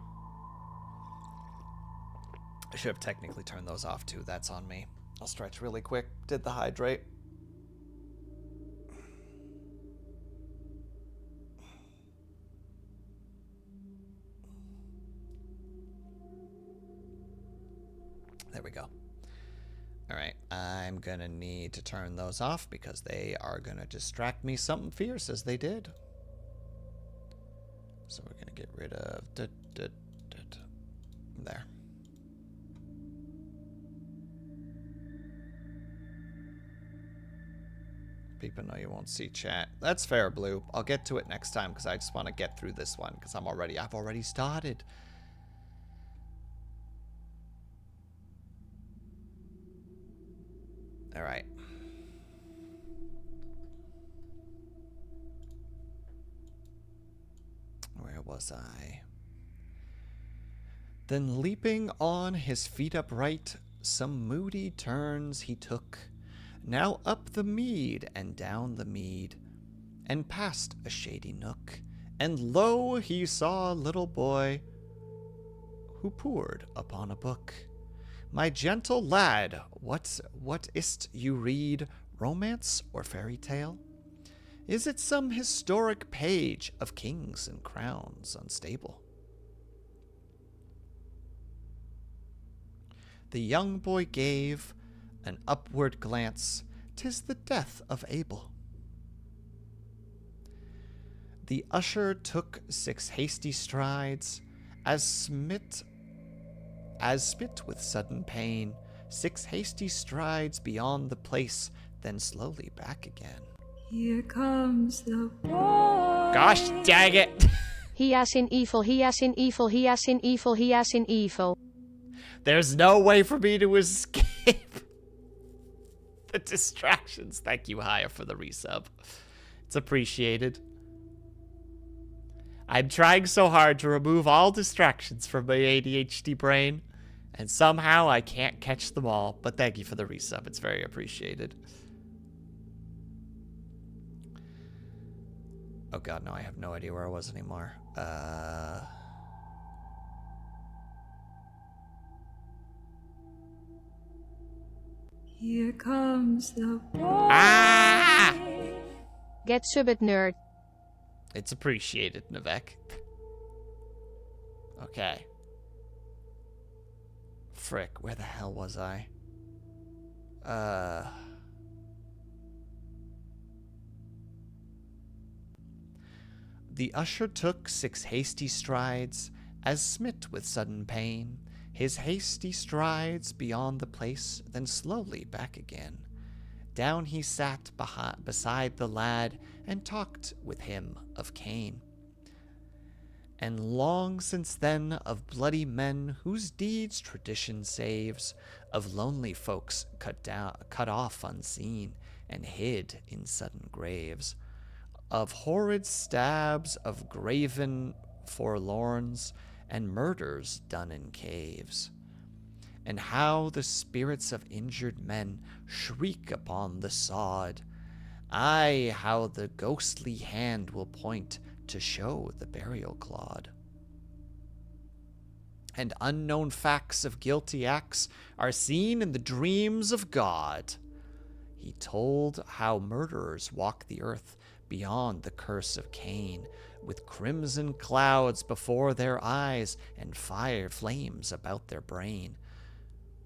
I should have technically turned those off too, that's on me. I'll stretch really quick. Did the hydrate. There we go. All right, I'm gonna need to turn those off because they are gonna distract me something fierce as they did. So we're gonna get rid of there. People know you won't see chat. That's fair, Blue. I'll get to it next time because I just want to get through this one because I've already started. All right. Where was I? Then leaping on his feet upright, some moody turns he took, now up the mead and down the mead, and past a shady nook, and lo, he saw a little boy who pored upon a book. My gentle lad, what is't you read, romance or fairy tale? Is it some historic page of kings and crowns unstable? The young boy gave an upward glance, 'tis the death of Abel. The usher took 6 hasty strides, as smit with sudden pain, 6 hasty strides beyond the place, then slowly back again. Here comes the boy. Gosh dang it! He as in evil, he as in evil, he as in evil, he as in evil. There's no way for me to escape the distractions. Thank you, Haya, for the resub. It's appreciated. I'm trying so hard to remove all distractions from my ADHD brain, and somehow I can't catch them all, but thank you for the resub. It's very appreciated. Oh god, no, I have no idea where I was anymore. Here comes the boy. Ah! Get subbed, nerd. It's appreciated, Navek. Okay. Frick, where the hell was I? The usher took 6 hasty strides, as smit with sudden pain, his hasty strides beyond the place, then slowly back again. Down he sat beside the lad, and talked with him of Cain. And long since then of bloody men whose deeds tradition saves, of lonely folks cut off unseen, and hid in sudden graves, of horrid stabs of graven forlorns, and murders done in caves, and how the spirits of injured men shriek upon the sod. Aye, how the ghostly hand will point to show the burial clod. And unknown facts of guilty acts are seen in the dreams of God. He told how murderers walk the earth beyond the curse of Cain, with crimson clouds before their eyes and fire flames about their brain.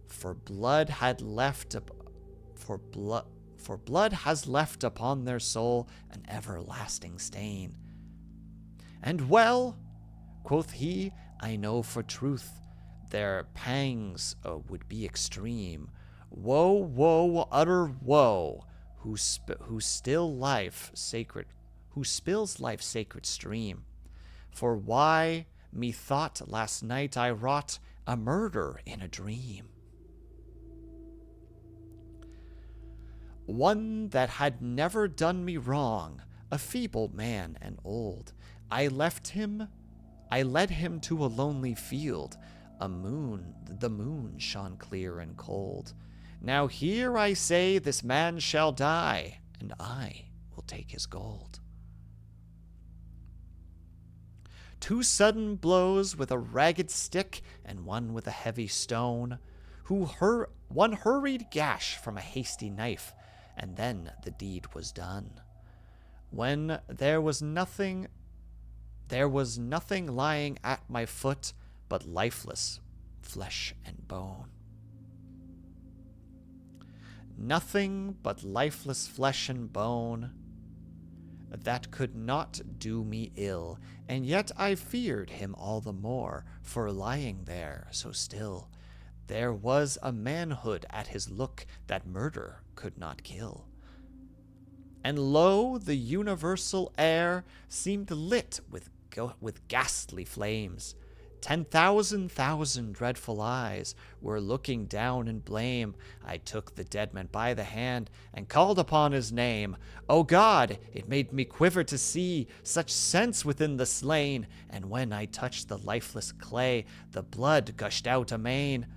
For blood has left upon their soul an everlasting stain. And well, quoth he, I know for truth their pangs would be extreme. Woe, woe, utter woe, who spills life's sacred stream. For why, methought last night I wrought a murder in a dream. One that had never done me wrong, a feeble man and old, I led him to a lonely field. The moon shone clear and cold. Now here I say this man shall die, and I will take his gold. Two sudden blows with a ragged stick, and one with a heavy stone, one hurried gash from a hasty knife, and then the deed was done. When there was nothing lying at my foot but lifeless flesh and bone. Nothing but lifeless flesh and bone that could not do me ill, and yet I feared him all the more for lying there so still. There was a manhood at his look that murder could not kill. And lo, the universal air seemed lit with ghastly flames. 10,000 dreadful eyes were looking down in blame. I took the dead man by the hand and called upon his name. O God, it made me quiver to see such sense within the slain. And when I touched the lifeless clay, the blood gushed out amain.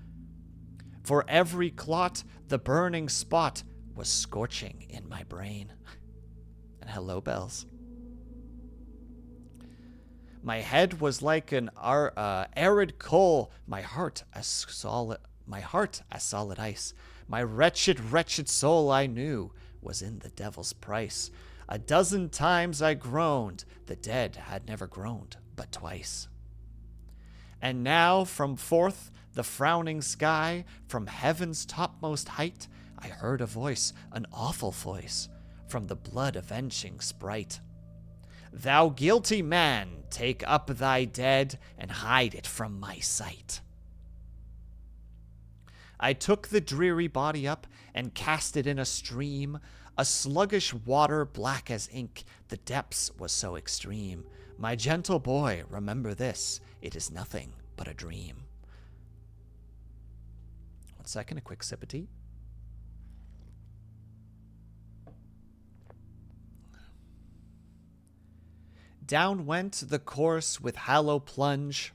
For every clot, the burning spot was scorching in my brain. And hello, bells. My head was like an arid coal, my heart as solid ice. My wretched soul I knew was in the devil's price. 12 times I groaned, the dead had never groaned but twice. And now from forth the frowning sky, from heaven's topmost height, I heard a voice, an awful voice, from the blood-avenging sprite. Thou guilty man, take up thy dead and hide it from my sight. I took the dreary body up and cast it in a stream, a sluggish water black as ink, the depths was so extreme. My gentle boy, remember this, it is nothing but a dream. 1 second, a quick sip of tea. Down went the corse with hollow plunge,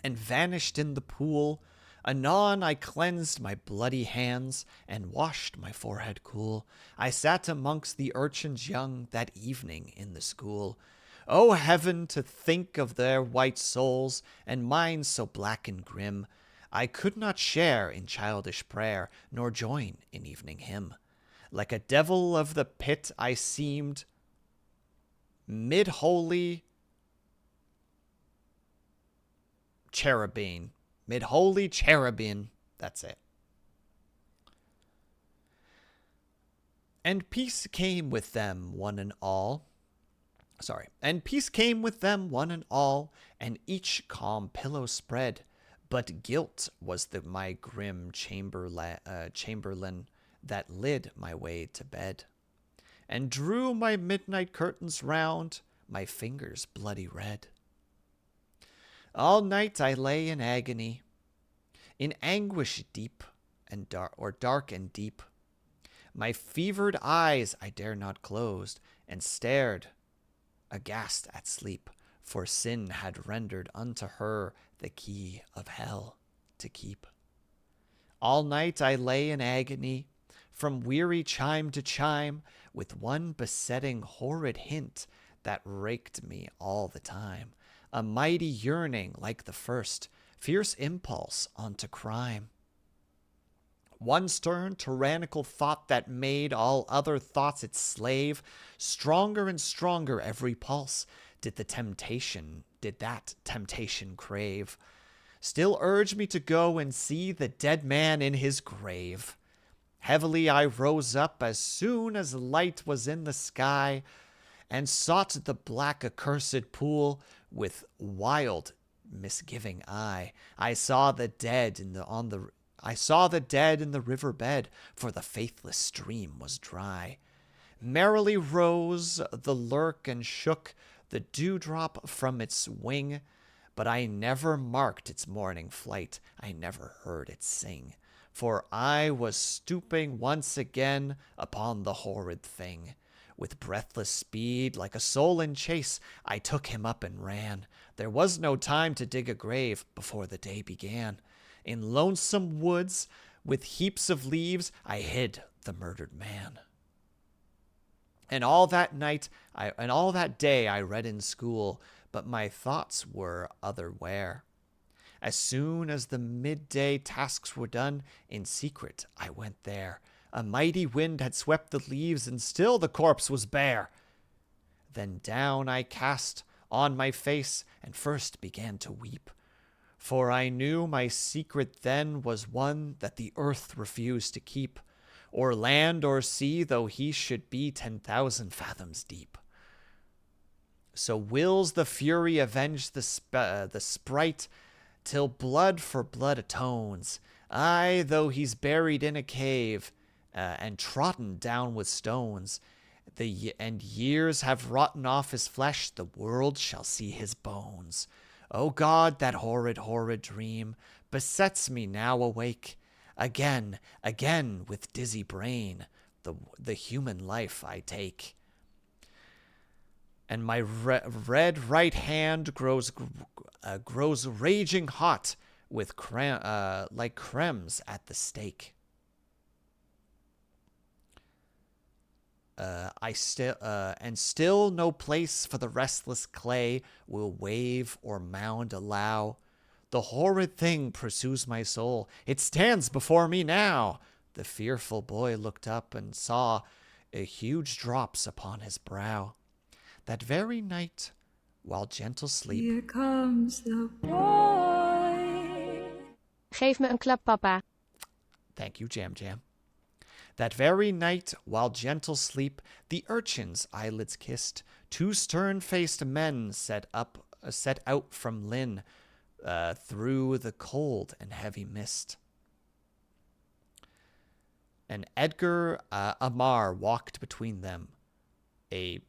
and vanished in the pool. Anon I cleansed my bloody hands, and washed my forehead cool. I sat amongst the urchins young that evening in the school. O heaven, to think of their white souls, and mine so black and grim! I could not share in childish prayer, nor join in evening hymn. Like a devil of the pit I seemed, mid-holy cherubim. That's it. And peace came with them one and all. And peace came with them one and all, and each calm pillow spread. But guilt was my grim chamberlain that lit my way to bed, and drew my midnight curtains round, my fingers bloody red. All night I lay in agony, in anguish deep and dark and deep. My fevered eyes I dare not close, and stared aghast at sleep. for sin had rendered unto her the key of hell to keep. All night I lay in agony, from weary chime to chime, with one besetting horrid hint that raked me all the time, a mighty yearning like the first, fierce impulse unto crime. One stern, tyrannical thought that made all other thoughts its slave, stronger and stronger every pulse did that temptation crave. Still urged me to go and see the dead man in his grave. Heavily I rose up as soon as light was in the sky, and sought the black accursed pool with wild misgiving eye. I saw the dead in the river bed, for the faithless stream was dry. Merrily rose the lurk and shook the dewdrop from its wing, but I never marked its morning flight, I never heard it sing, for I was stooping once again upon the horrid thing. With breathless speed, like a soul in chase, I took him up and ran. There was no time to dig a grave before the day began. In lonesome woods, with heaps of leaves, I hid the murdered man. And all that day I read in school, but my thoughts were otherwhere. As soon as the midday tasks were done, in secret I went there. A mighty wind had swept the leaves, and still the corpse was bare. Then down I cast on my face, and first began to weep. For I knew my secret then was one that the earth refused to keep, or land or sea, though he should be 10,000 fathoms deep. So wills the fury avenge the sprite, till blood for blood atones. Aye, though he's buried in a cave, and trodden down with stones, and years have rotten off his flesh, the world shall see his bones. O God, that horrid, horrid dream besets me now awake. Again, again, with dizzy brain, the human life I take. And my red right hand grows raging hot with like crems at the stake. And still no place for the restless clay will wave or mound allow. The horrid thing pursues my soul. It stands before me now. The fearful boy looked up and saw huge drops upon his brow. That very night, while gentle sleep. Here comes the boy. Geef me een klap, papa. Thank you, Jam Jam. That very night, while gentle sleep, the urchin's eyelids kissed, two stern-faced men set out from Lynn, through the cold and heavy mist. And Edgar Amar walked between them, with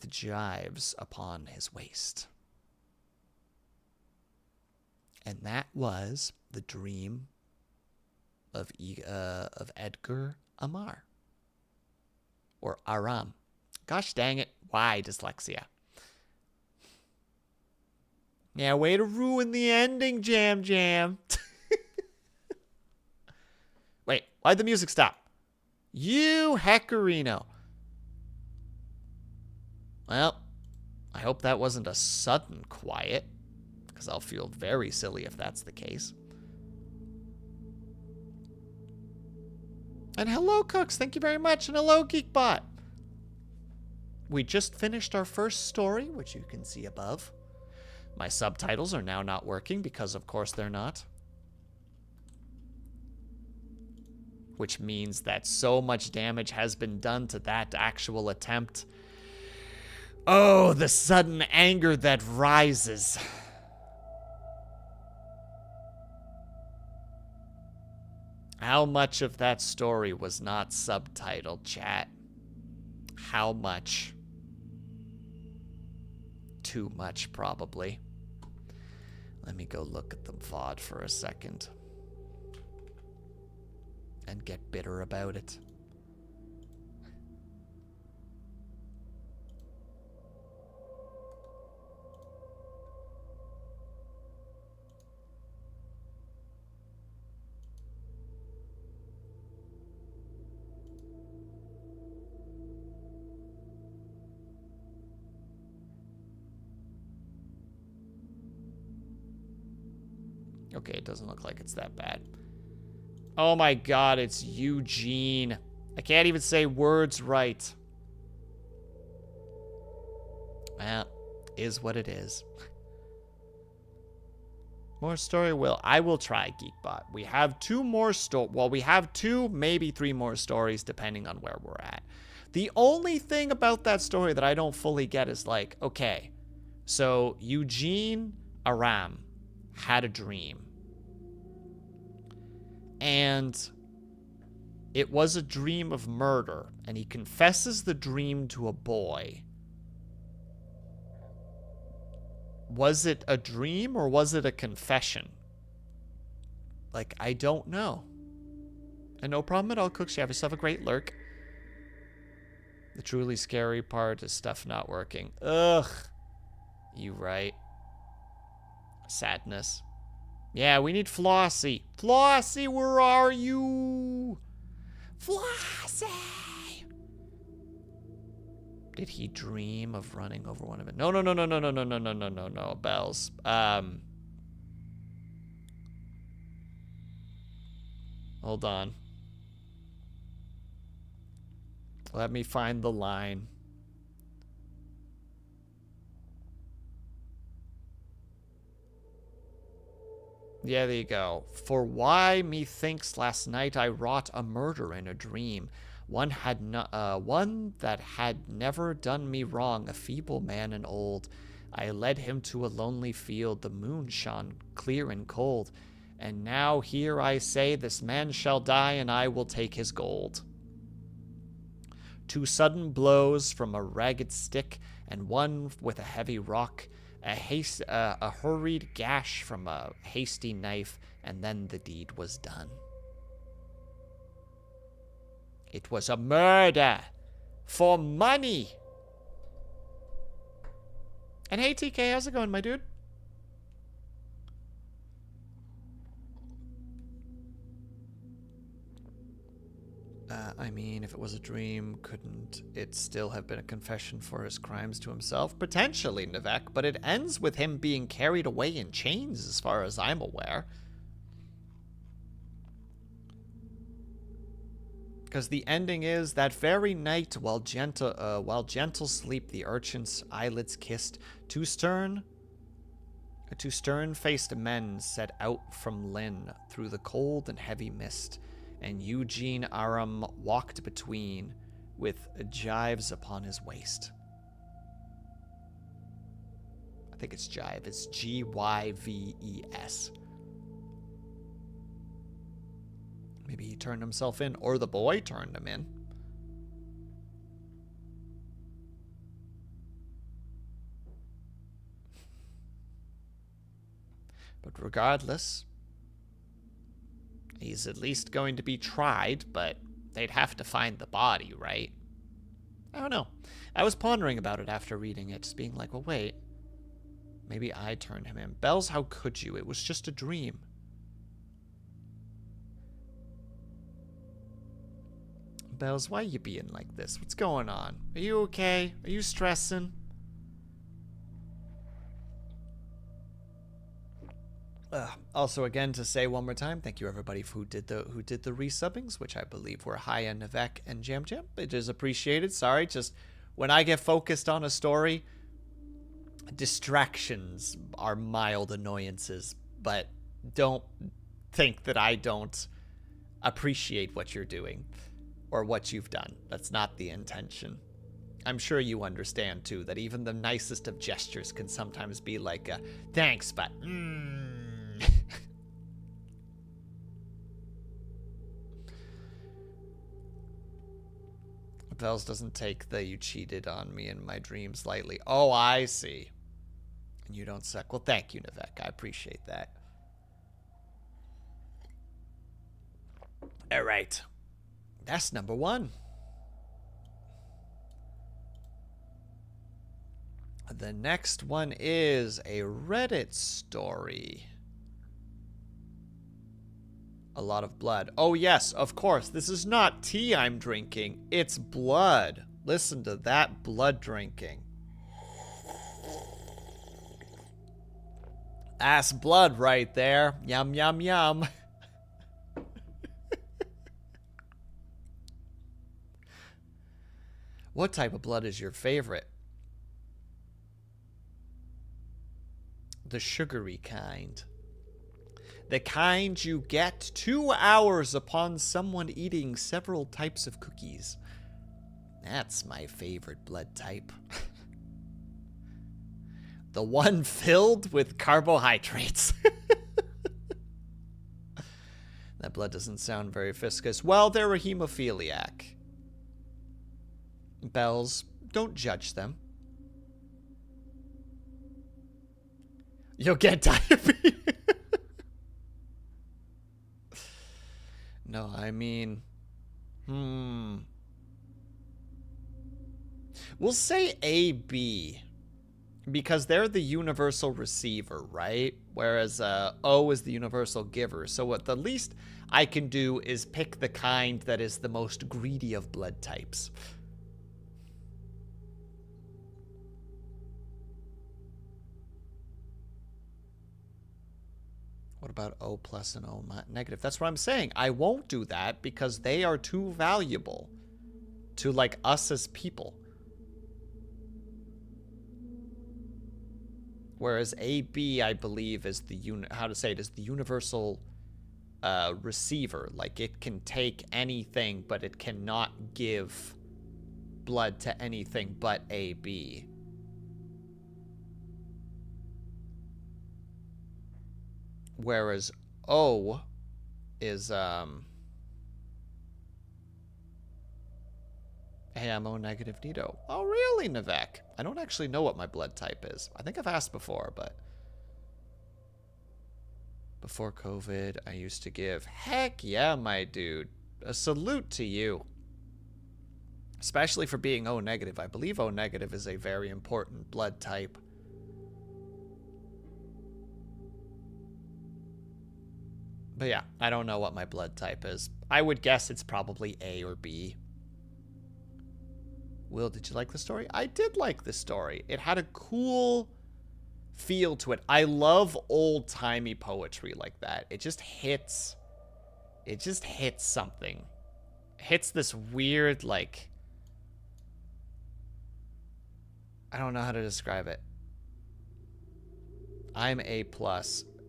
gyves upon his waist. And that was the dream of Edgar Amar. Or Aram. Gosh dang it, why dyslexia? Yeah, way to ruin the ending, Jam Jam. Wait, why'd the music stop? You heckerino. Well, I hope that wasn't a sudden quiet, because I'll feel very silly if that's the case. And hello, Cooks. Thank you very much. And hello, Geekbot. We just finished our first story, which you can see above. My subtitles are now not working because, of course, they're not. Which means that so much damage has been done to that actual attempt. Oh, the sudden anger that rises. How much of that story was not subtitled, chat? How much? Too much, probably. Let me go look at the VOD for a second. And get bitter about it. Okay, it doesn't look like it's that bad. Oh my god, it's Eugene. I can't even say words right. Well, is what it is. More story, Will. I will try, Geekbot. We have 2 more well, we have 2, maybe 3 more stories, depending on where we're at. The only thing about that story that I don't fully get is like, okay, so Eugene Aram had a dream. And it was a dream of murder, and he confesses the dream to a boy. Was it a dream or was it a confession? Like, I don't know. And no problem at all, Cooks. You have yourself a great lurk. The truly scary part is stuff not working. Ugh. You right. Sadness. Yeah, we need Flossie. Flossie, where are you? Flossie! Did he dream of running over one of it? No, no, no, no, no, no, no, no, no, no, no, no, Bells. Hold on. Let me find the line. Yeah, there you go. For why methinks last night I wrought a murder in a dream. One that had never done me wrong, a feeble man and old. I led him to a lonely field, the moon shone clear and cold. And now here I say, this man shall die, and I will take his gold. 2 sudden blows from a ragged stick, and one with a heavy rock, a hurried gash from a hasty knife, and then the deed was done. It was a murder for money. And hey, TK, how's it going, my dude? I mean, if it was a dream, couldn't it still have been a confession for his crimes to himself? Potentially, Nivek, but it ends with him being carried away in chains, as far as I'm aware. Because the ending is, that very night, while gentle sleep the urchin's eyelids kissed, two stern-faced men set out from Lynn through the cold and heavy mist, and Eugene Aram walked between with gyves upon his waist. I think it's gyve. It's Gyves. Maybe he turned himself in, or the boy turned him in. But regardless, he's at least going to be tried, but they'd have to find the body, right? I don't know. I was pondering about it after reading it, just being like, well, wait. Maybe I turned him in. Bells, how could you? It was just a dream. Bells, why are you being like this? What's going on? Are you okay? Are you stressing? Also, again, to say one more time, thank you everybody who did the resubbings, which I believe were Haya, Nivek, and Jam Jam. It is appreciated. Sorry, just when I get focused on a story, distractions are mild annoyances, but don't think that I don't appreciate what you're doing or what you've done. That's not the intention. I'm sure you understand, too, that even the nicest of gestures can sometimes be like, thanks, but Bells doesn't take the you cheated on me in my dreams lightly. Oh, I see. And you don't suck. Well, thank you, Nivek. I appreciate that. All right. That's number 1. The next one is a Reddit story. A lot of blood. Oh, yes, of course. This is not tea I'm drinking. It's blood. Listen to that blood drinking. That's blood right there. Yum, yum, yum. What type of blood is your favorite? The sugary kind. The kind you get 2 hours upon someone eating several types of cookies. That's my favorite blood type. The one filled with carbohydrates. That blood doesn't sound very viscous. Well, they're a hemophiliac. Bells, don't judge them. You'll get diabetes. No, I mean... We'll say AB. Because they're the universal receiver, right? Whereas O is the universal giver. So what the least I can do is pick the kind that is the most greedy of blood types. What about O plus and O negative? That's what I'm saying. I won't do that because they are too valuable to, like, us as people. Whereas AB, I believe, is the is the universal receiver. Like, it can take anything, but it cannot give blood to anything but AB. Whereas O is hey, I'm O negative Nito. Oh, really, Nivek? I don't actually know what my blood type is. I think I've asked before, but... Before COVID, I used to give... Heck yeah, my dude. A salute to you. Especially for being O negative. I believe O negative is a very important blood type. But yeah, I don't know what my blood type is. I would guess it's probably A or B. Will, did you like the story? I did like the story. It had a cool feel to it. I love old-timey poetry like that. It just hits something. It hits this weird, like... I don't know how to describe it. I'm A+.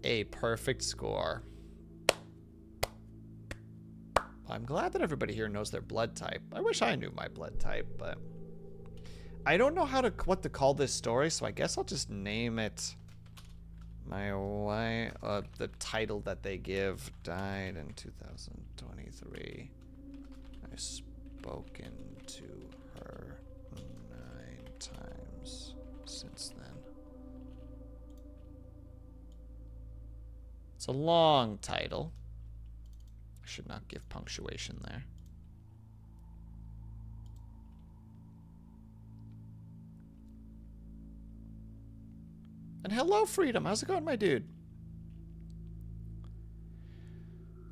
A perfect score. I'm glad that everybody here knows their blood type. I wish I knew my blood type, but... I don't know what to call this story, so I guess I'll just name it the title that they give. Died in 2023. I've spoken to her 9 times since then. It's a long title. I should not give punctuation there. And hello, Freedom. How's it going, my dude?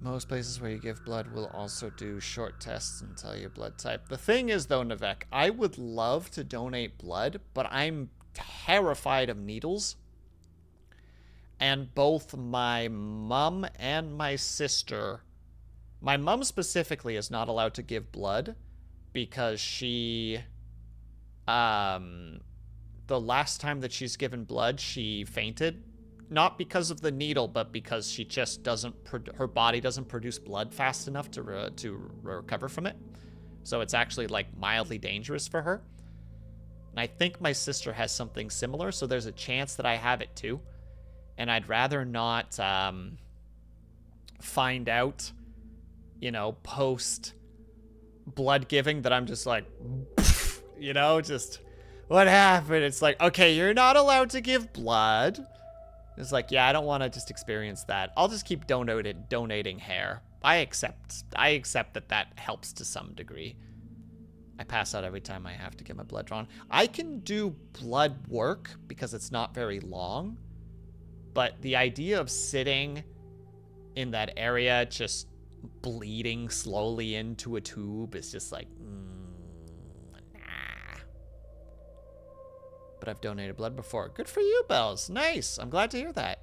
Most places where you give blood will also do short tests and tell you blood type. The thing is, though, Nivek, I would love to donate blood, but I'm terrified of needles. And both my mom and my sister... My mom specifically is not allowed to give blood because she... the last time that she's given blood, she fainted. Not because of the needle, but because she just doesn't... her body doesn't produce blood fast enough to recover from it. So it's actually, like, mildly dangerous for her. And I think my sister has something similar, so there's a chance that I have it too. And I'd rather not find out, you know, post blood giving that I'm just like, you know, just... What happened? It's like, okay, you're not allowed to give blood. It's like, yeah, I don't want to just experience that. I'll just keep donating hair. I accept that helps to some degree. I pass out every time I have to get my blood drawn. I can do blood work because it's not very long. But the idea of sitting in that area just bleeding slowly into a tube is just like, but I've donated blood before. Good for you, Bells. Nice. I'm glad to hear that.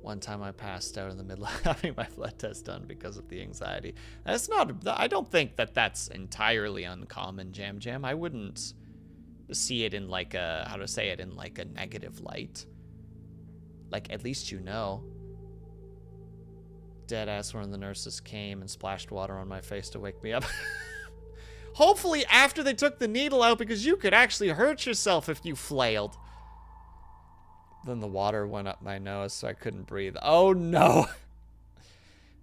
One time I passed out in the middle of having my blood test done because of the anxiety. That's not, I don't think that that's entirely uncommon, Jam Jam. I wouldn't see it in like a, how to say it, in like a negative light. Like, at least you know. Deadass, one of the nurses came and splashed water on my face to wake me up. Hopefully after they took the needle out, because you could actually hurt yourself if you flailed. Then the water went up my nose, so I couldn't breathe. Oh, no.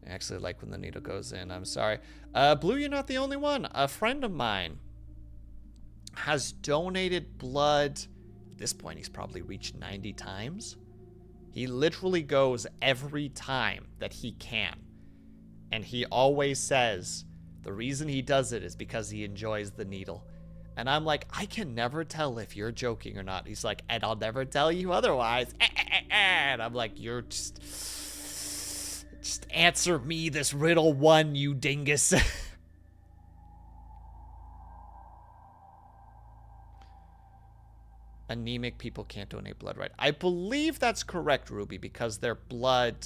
I actually like when the needle goes in. I'm sorry. Blue, you're not the only one. A friend of mine has donated blood. At this point, he's probably reached 90 times. He literally goes every time that he can. And he always says the reason he does it is because he enjoys the needle. And I'm like, I can never tell if you're joking or not. He's like, and I'll never tell you otherwise. And I'm like, you're just answer me this riddle one, you dingus. Anemic people can't donate blood, right? I believe that's correct, Ruby, because their blood...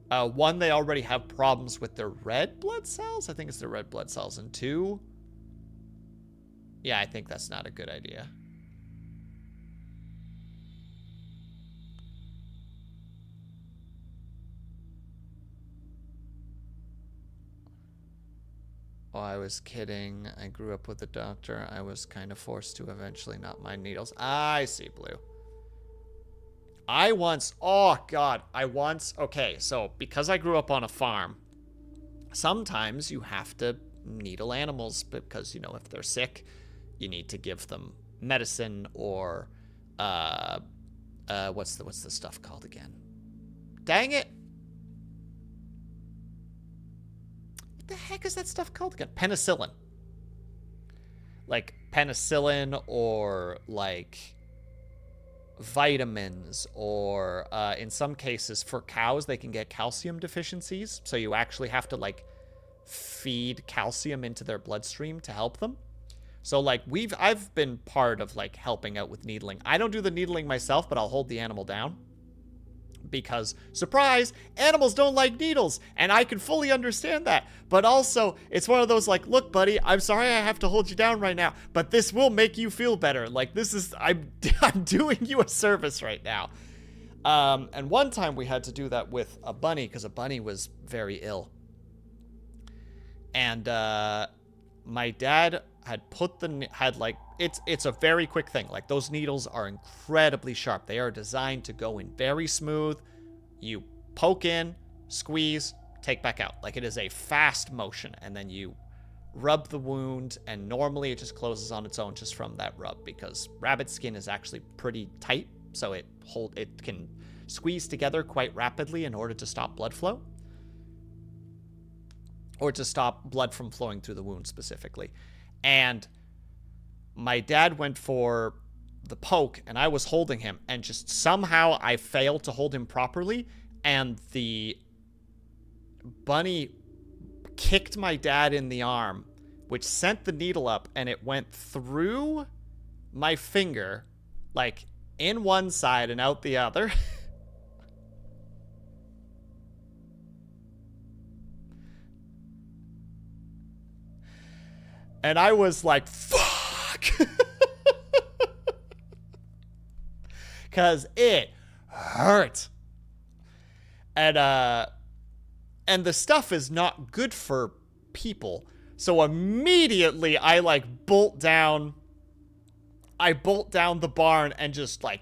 one, they already have problems with their red blood cells. I think it's their red blood cells. And two... yeah, I think that's not a good idea. Oh, I was kidding. I grew up with a doctor. I was kind of forced to eventually not mind needles. I see, Blue. Oh, God. Okay, so because I grew up on a farm, sometimes you have to needle animals because, you know, if they're sick, you need to give them medicine or, what's the stuff called again? Dang it. What the heck is that stuff called again? Penicillin. Like penicillin or like vitamins or in some cases for cows, they can get calcium deficiencies. So you actually have to like feed calcium into their bloodstream to help them. So like I've been part of like helping out with needling. I don't do the needling myself, but I'll hold the animal down. Because, surprise, animals don't like needles, and I can fully understand that. But also, it's one of those like, look, buddy, I'm sorry I have to hold you down right now, but this will make you feel better. Like, this is, I'm doing you a service right now. And one time we had to do that with a bunny, because a bunny was very ill. And my dad had it's a very quick thing. Like, those needles are incredibly sharp. They are designed to go in very smooth. You poke in, squeeze, take back out. Like, it is a fast motion. And then you rub the wound, and normally it just closes on its own just from that rub, because rabbit skin is actually pretty tight, so it can squeeze together quite rapidly in order to stop blood flow. Or to stop blood from flowing through the wound specifically. And my dad went for the poke, and I was holding him, and just somehow I failed to hold him properly, and the bunny kicked my dad in the arm, which sent the needle up, and it went through my finger, like in one side and out the other. And I was like, fuck! Because it hurt. And the stuff is not good for people. So immediately I like bolt down the barn and just like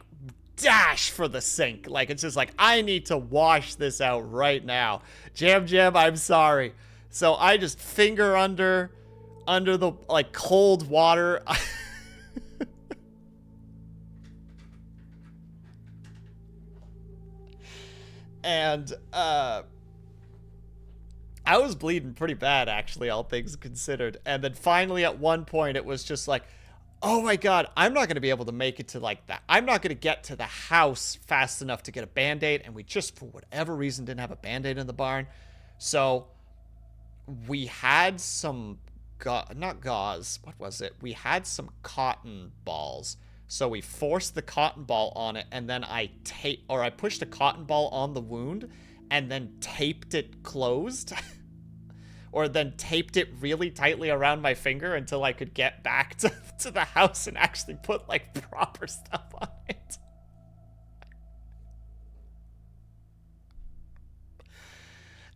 dash for the sink. Like, it's just like, I need to wash this out right now. Jam Jam, I'm sorry. So I just finger under the like cold water. And I was bleeding pretty bad, actually, all things considered. And then finally at one point it was just like, oh my God, I'm not going to be able to make it to like that. I'm not going to get to the house fast enough to get a Band-Aid. And we just, for whatever reason, didn't have a Band-Aid in the barn. So we had some, not gauze, what was it? We had some cotton balls. So we forced the cotton ball on it, and then I pushed a cotton ball on the wound and then taped it closed. Or then taped it really tightly around my finger until I could get back to the house and actually put, like, proper stuff on it.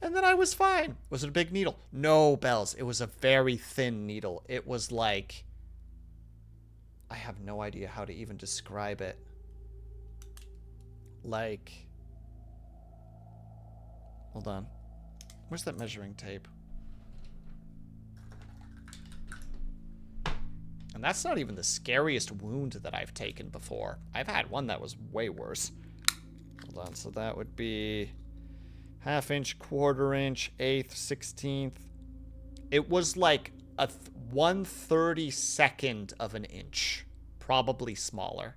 And then I was fine. Was it a big needle? No, Bells. It was a very thin needle. It was like... I have no idea how to even describe it. Like... Hold on. Where's that measuring tape? And that's not even the scariest wound that I've taken before. I've had one that was way worse. Hold on, so that would be 1/2 inch, 1/4 inch, 1/8, 1/16. It was like a 1/32 of an inch. Probably smaller.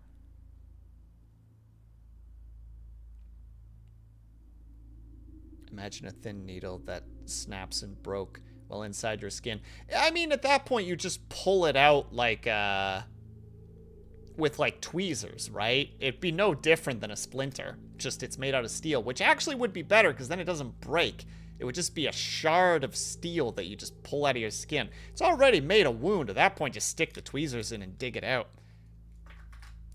Imagine a thin needle that snaps and broke well inside your skin. I mean, at that point, you just pull it out like, with, like, tweezers, right? It'd be no different than a splinter. Just it's made out of steel, which actually would be better because then it doesn't break. It would just be a shard of steel that you just pull out of your skin. It's already made a wound. At that point, just stick the tweezers in and dig it out.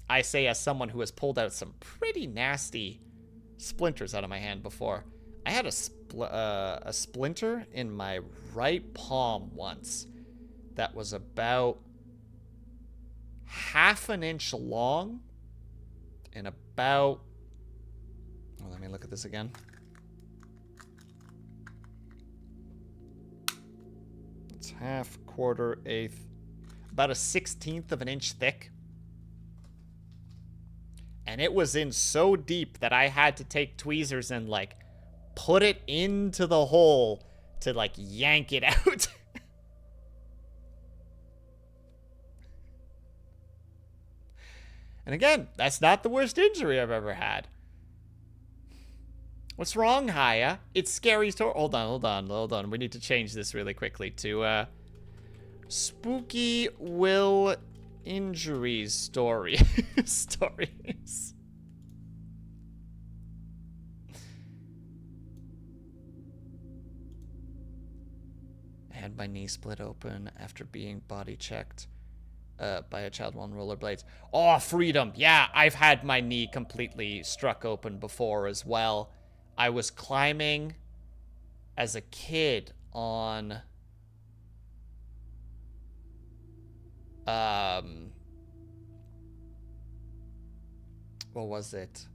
I say as someone who has pulled out some pretty nasty splinters out of my hand before. I had a splinter in my right palm once that was about 1/2 inch long and about... Oh, let me look at this again. It's 1/2, 1/4, 1/8, about a 1/16 of an inch thick. And it was in so deep that I had to take tweezers and, like, put it into the hole to, like, yank it out. And again, that's not the worst injury I've ever had. What's wrong, Haya? It's scary story. Hold on. We need to change this really quickly to, Spooky Will Injuries story. Stories. I had my knee split open after being body checked by a child on rollerblades. Oh, freedom. Yeah, I've had my knee completely struck open before as well. I was climbing as a kid on what was it?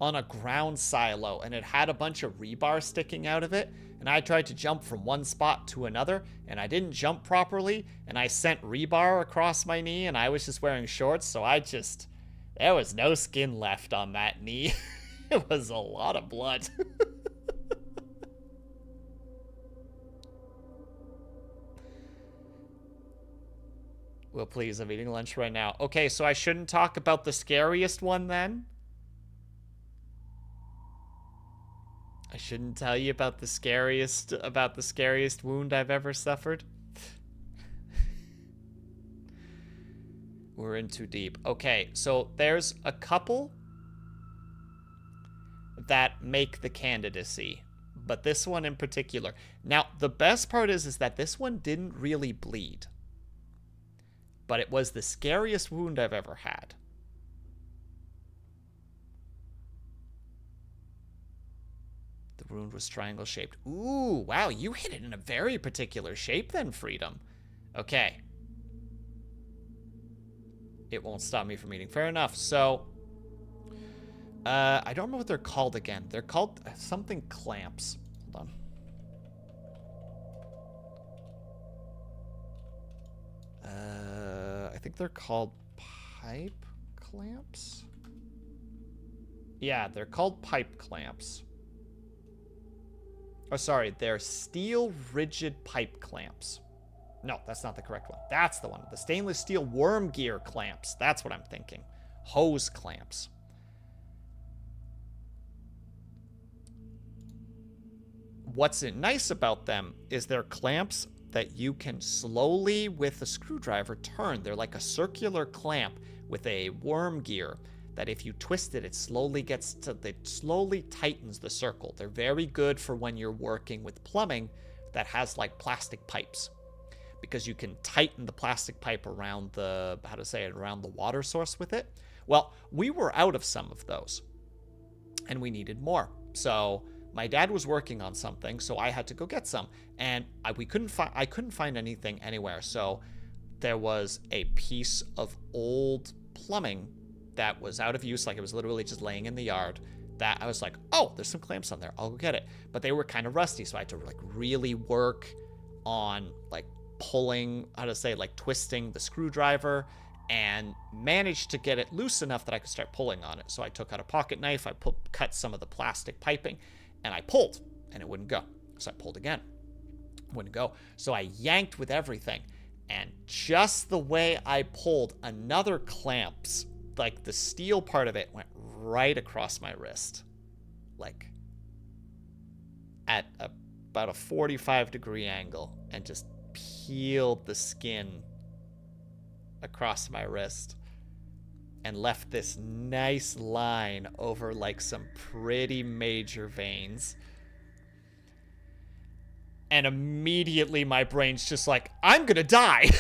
On a ground silo, and it had a bunch of rebar sticking out of it, and I tried to jump from one spot to another, and I didn't jump properly, and I sent rebar across my knee, and I was just wearing shorts, so there was no skin left on that knee. It was a lot of blood. Well, please, I'm eating lunch right now. Okay, so I shouldn't talk about the scariest one then? I shouldn't tell you about the scariest wound I've ever suffered? We're in too deep. Okay, so there's a couple that make the candidacy, but this one in particular. Now, the best part is that this one didn't really bleed, but it was the scariest wound I've ever had. The wound was triangle shaped. Ooh, wow, you hit it in a very particular shape then, Freedom. Okay. It won't stop me from eating. Fair enough. So, I don't remember what they're called again. They're called something clamps. Hold on. I think they're called pipe clamps. Yeah, they're called pipe clamps. Oh, sorry, they're steel rigid pipe clamps. No, that's not the correct one. That's the one. The stainless steel worm gear clamps. That's what I'm thinking. Hose clamps. What's nice about them is they're clamps that you can slowly, with a screwdriver, turn. They're like a circular clamp with a worm gear that if you twist it, it slowly tightens the circle. They're very good for when you're working with plumbing that has like plastic pipes, because you can tighten the plastic pipe around around the water source with it. Well, we were out of some of those and we needed more. So my dad was working on something, so I had to go get some, and I couldn't find anything anywhere. So there was a piece of old plumbing that was out of use, like it was literally just laying in the yard, that I was like, oh, there's some clamps on there, I'll go get it. But they were kind of rusty, so I had to like really work on like pulling, twisting the screwdriver, and managed to get it loose enough that I could start pulling on it. So I took out a pocket knife, cut some of the plastic piping, and I pulled, and it wouldn't go. So I pulled again, wouldn't go. So I yanked with everything, and just the way I pulled, another clamps, like the steel part of it, went right across my wrist, like at about a 45-degree angle, and just peeled the skin across my wrist and left this nice line over like some pretty major veins. And immediately my brain's just like, I'm gonna die.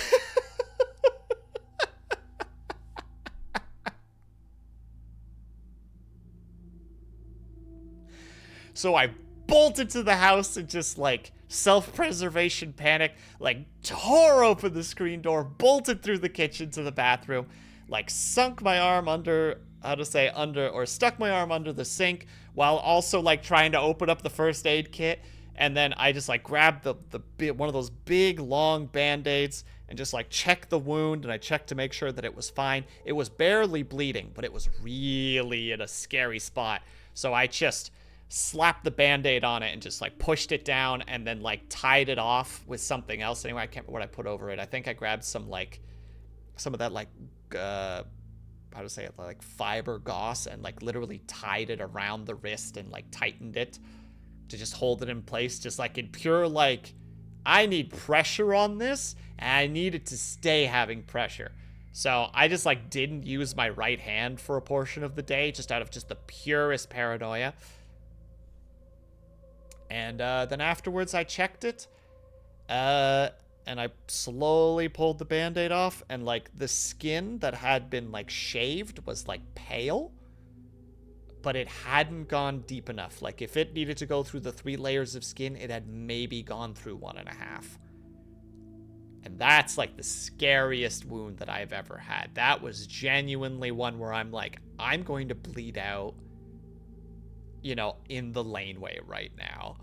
So I bolted to the house and just like self-preservation panic, like tore open the screen door, bolted through the kitchen to the bathroom, like stuck my arm under the sink while also like trying to open up the first aid kit. And then I just like grabbed one of those big long band-aids and just like checked the wound, and I checked to make sure that it was fine. It was barely bleeding, but it was really in a scary spot. So I just slapped the band-aid on it and just like pushed it down, and then like tied it off with something else. Anyway, I can't remember what I put over it. I think I grabbed some of that like fiber gauze, and like literally tied it around the wrist and like tightened it to just hold it in place, just like in pure like, I need pressure on this and I need it to stay having pressure. So I just like didn't use my right hand for a portion of the day, just out of just the purest paranoia. And then afterwards I checked it, and I slowly pulled the band-aid off, and like the skin that had been like shaved was like pale, but it hadn't gone deep enough. Like if it needed to go through the 3 layers of skin, it had maybe gone through 1.5. And that's like the scariest wound that I've ever had. That was genuinely one where I'm like, I'm going to bleed out, you know, in the laneway right now.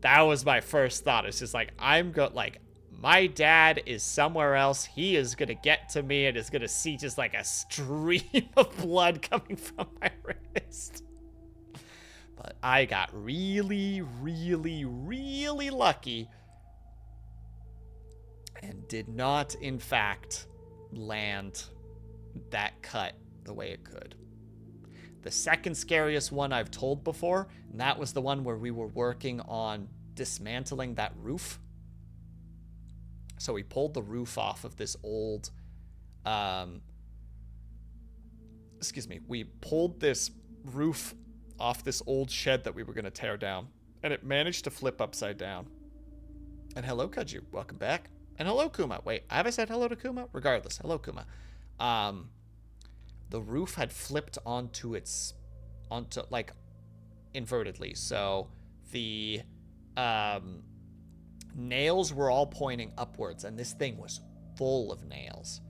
That was my first thought. It's just like, my dad is somewhere else. He is going to get to me and is going to see just like a stream of blood coming from my wrist. But I got really, really, really lucky and did not, in fact, land that cut the way it could. The second scariest one I've told before, and that was the one where we were working on dismantling that roof. So we pulled the roof off of this old, we pulled this roof off this old shed that we were going to tear down, and it managed to flip upside down. And hello, Kaju, welcome back. And hello, Kuma. Wait, have I said hello to Kuma? Regardless, hello, Kuma. The roof had flipped onto like invertedly, so the nails were all pointing upwards, and this thing was full of nails.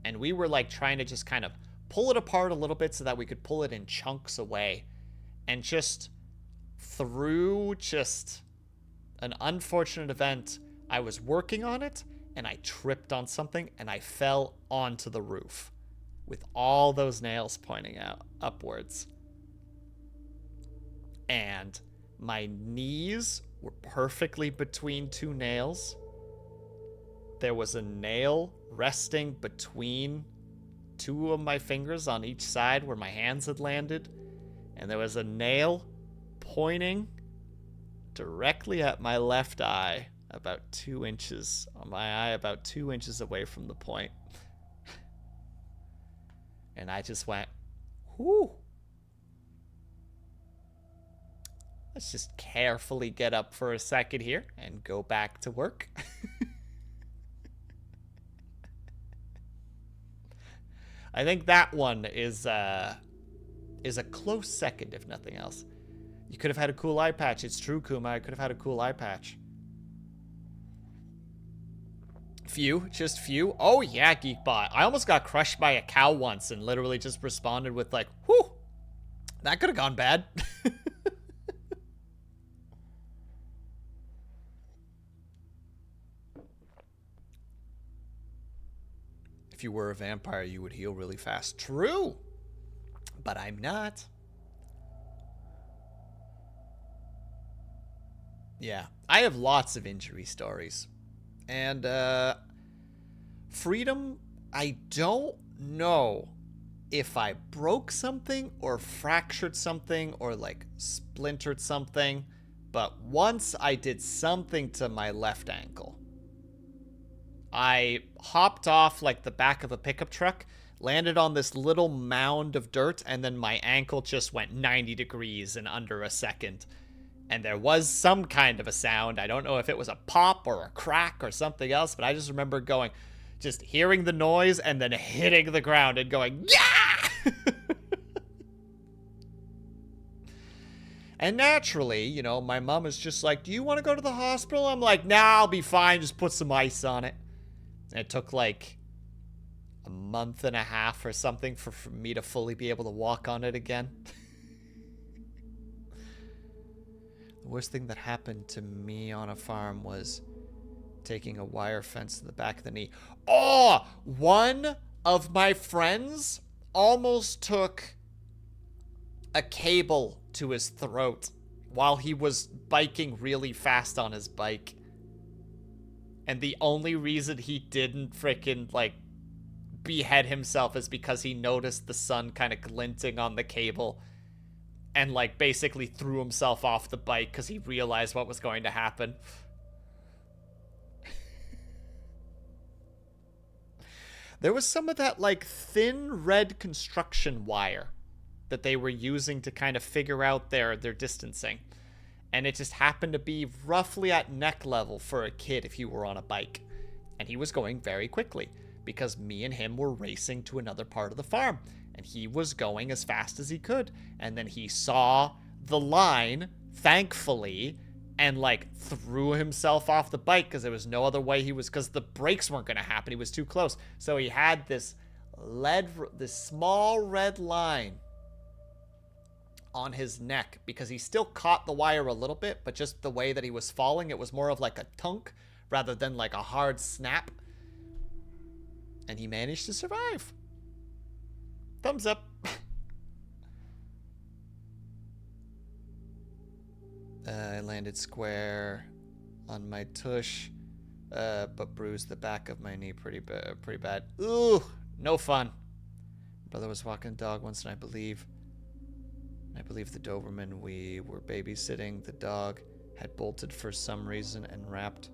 And we were like trying to just kind of pull it apart a little bit so that we could pull it in chunks away. And just through just an unfortunate event, I was working on it and I tripped on something and I fell onto the roof with all those nails pointing out upwards. And my knees were perfectly between 2 nails. There was a nail resting between 2 of my fingers on each side where my hands had landed. And there was a nail pointing directly at my left eye about 2 inches on my eye, about 2 inches away from the point. And I just went, whoo. Let's just carefully get up for a second here and go back to work. I think that one is a close second, if nothing else. You could have had a cool eye patch. It's true, Kuma. I could have had a cool eye patch. Few, just few. Oh yeah, Geekbot. I almost got crushed by a cow once and literally just responded with like, whew, that could have gone bad. If you were a vampire, you would heal really fast. True, but I'm not. Yeah, I have lots of injury stories. And, Freedom, I don't know if I broke something or fractured something or, like, splintered something. But once I did something to my left ankle. I hopped off, like, the back of a pickup truck, landed on this little mound of dirt, and then my ankle just went 90 degrees in under a second. And there was some kind of a sound. I don't know if it was a pop or a crack or something else, but I just remember going, just hearing the noise and then hitting the ground and going, yeah! And naturally, you know, my mom is just like, do you want to go to the hospital? I'm like, nah, I'll be fine. Just put some ice on it. And it took like a month and a half or something for me to fully be able to walk on it again. The worst thing that happened to me on a farm was taking a wire fence to the back of the knee. Oh, one of my friends almost took a cable to his throat while he was biking really fast on his bike. And the only reason he didn't freaking, like, behead himself is because he noticed the sun kind of glinting on the cable. And, like, basically threw himself off the bike because he realized what was going to happen. There was some of that, like, thin red construction wire that they were using to kind of figure out their distancing. And it just happened to be roughly at neck level for a kid if you were on a bike. And he was going very quickly because me and him were racing to another part of the farm. And he was going as fast as he could. And then he saw the line, thankfully, and, like, threw himself off the bike because there was no other way because the brakes weren't going to happen. He was too close. So he had this small red line on his neck because he still caught the wire a little bit, but just the way that he was falling, it was more of like a tunk rather than like a hard snap. And he managed to survive. Thumbs up. I landed square on my tush, but bruised the back of my knee pretty bad. Ooh, no fun. Brother was walking the dog once, and I believe the Doberman we were babysitting, the dog had bolted for some reason and wrapped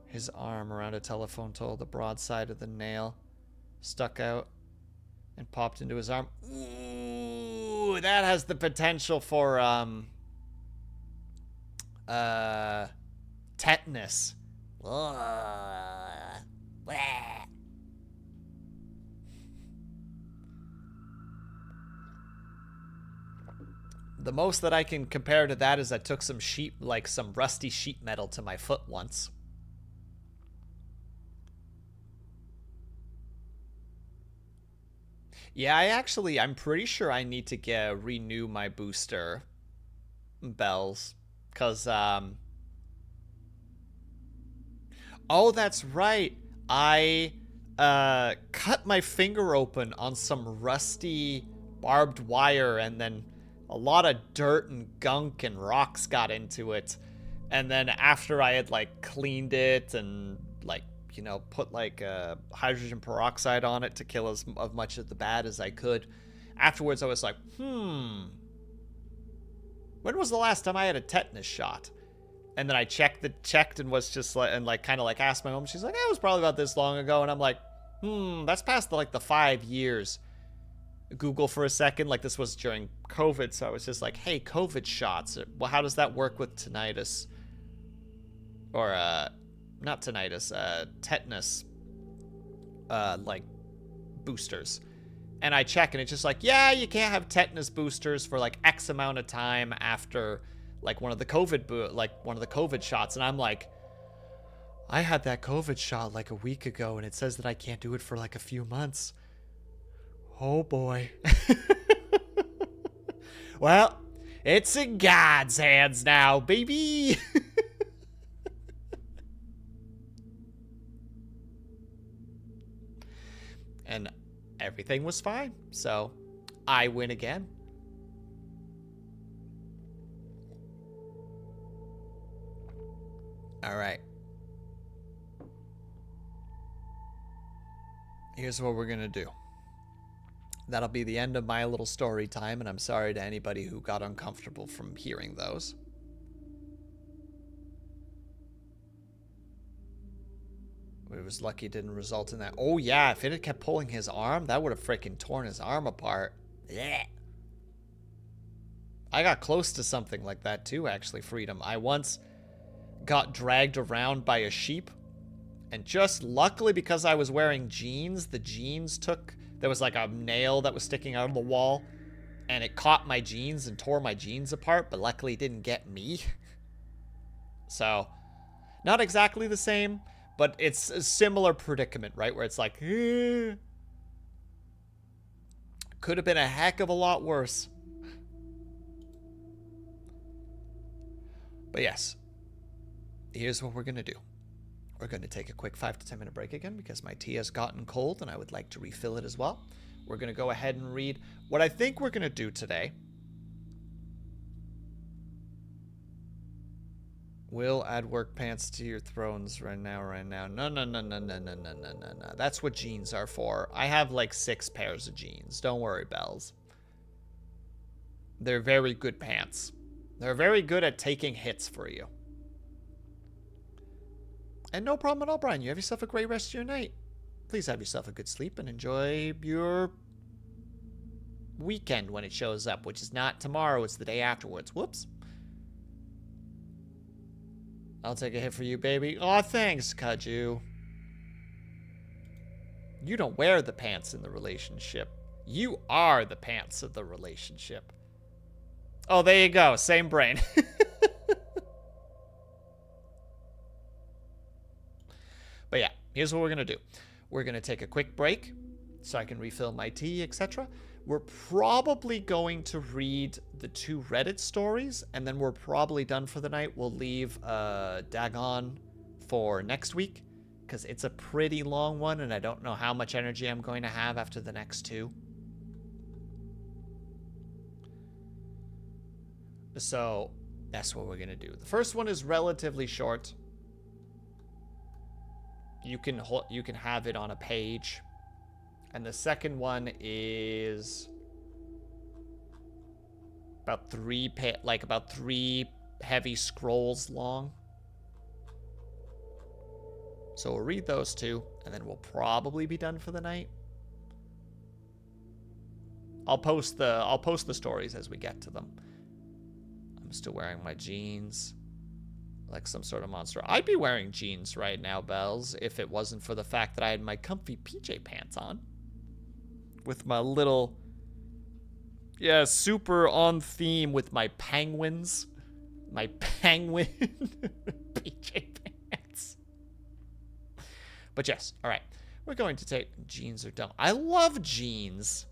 his arm around a telephone pole. The broadside of the nail stuck out and popped into his arm. Ooh, that has the potential for tetanus. The most that I can compare to that is I took some some rusty sheet metal to my foot once. Yeah, I'm pretty sure I need to renew my booster bells. Because, oh, that's right. I, cut my finger open on some rusty barbed wire, and then a lot of dirt and gunk and rocks got into it. And then after I had, like, cleaned it and, like, you know, put, like, hydrogen peroxide on it to kill as much of the bad as I could, afterwards I was like, when was the last time I had a tetanus shot? And then I checked and was just like, and like kind of like asked my mom. She's like, it was probably about this long ago. And I'm like, that's past the 5 years. Google for a second, like this was during COVID, so I was just like, hey, COVID shots. Well, how does that work with tinnitus? Or not tinnitus, tetanus, like boosters. And I check, and it's just like, yeah, you can't have tetanus boosters for like X amount of time after like one of the COVID shots. And I'm like, I had that COVID shot like a week ago, and it says that I can't do it for like a few months. Oh boy. Well, it's in God's hands now, baby. And everything was fine. So I win again. All right. Here's what we're going to do. That'll be the end of my little story time, and I'm sorry to anybody who got uncomfortable from hearing those. It was lucky it didn't result in that. Oh yeah, if it had kept pulling his arm, that would have freaking torn his arm apart. Blech. I got close to something like that too, actually, Freedom. I once got dragged around by a sheep, and just luckily because I was wearing jeans, the jeans took... There was like a nail that was sticking out of the wall, and it caught my jeans and tore my jeans apart, but luckily it didn't get me. So, not exactly the same, but it's a similar predicament, right? Where it's like, could have been a heck of a lot worse. But yes, here's what we're going to do. We're going to take a quick 5 to 10 minute break again because my tea has gotten cold and I would like to refill it as well. We're going to go ahead and read what I think we're going to do today. Will add work pants to your thrones right now. No. That's what jeans are for. I have like 6 pairs of jeans. Don't worry, Bells. They're very good pants. They're very good at taking hits for you. And no problem at all, Brian. You have yourself a great rest of your night. Please have yourself a good sleep and enjoy your weekend when it shows up, which is not tomorrow. It's the day afterwards. Whoops. I'll take a hit for you, baby. Aw, thanks, Kaju. You don't wear the pants in the relationship. You are the pants of the relationship. Oh, there you go. Same brain. But yeah, here's what we're going to do. We're going to take a quick break so I can refill my tea, etc. We're probably going to read the 2 Reddit stories, and then we're probably done for the night. We'll leave Dagon for next week because it's a pretty long one, and I don't know how much energy I'm going to have after the next 2. So that's what we're going to do. The first one is relatively short. You can have it on a page, and the second one is about 3 heavy scrolls long. So we'll read those 2, and then we'll probably be done for the night. I'll post the stories as we get to them. I'm still wearing my jeans. Like some sort of monster. I'd be wearing jeans right now, Bells, if it wasn't for the fact that I had my comfy PJ pants on. With my little... Yeah, super on theme with my penguins. My penguin PJ pants. But yes, alright. We're going to take... Jeans are dumb. I love jeans.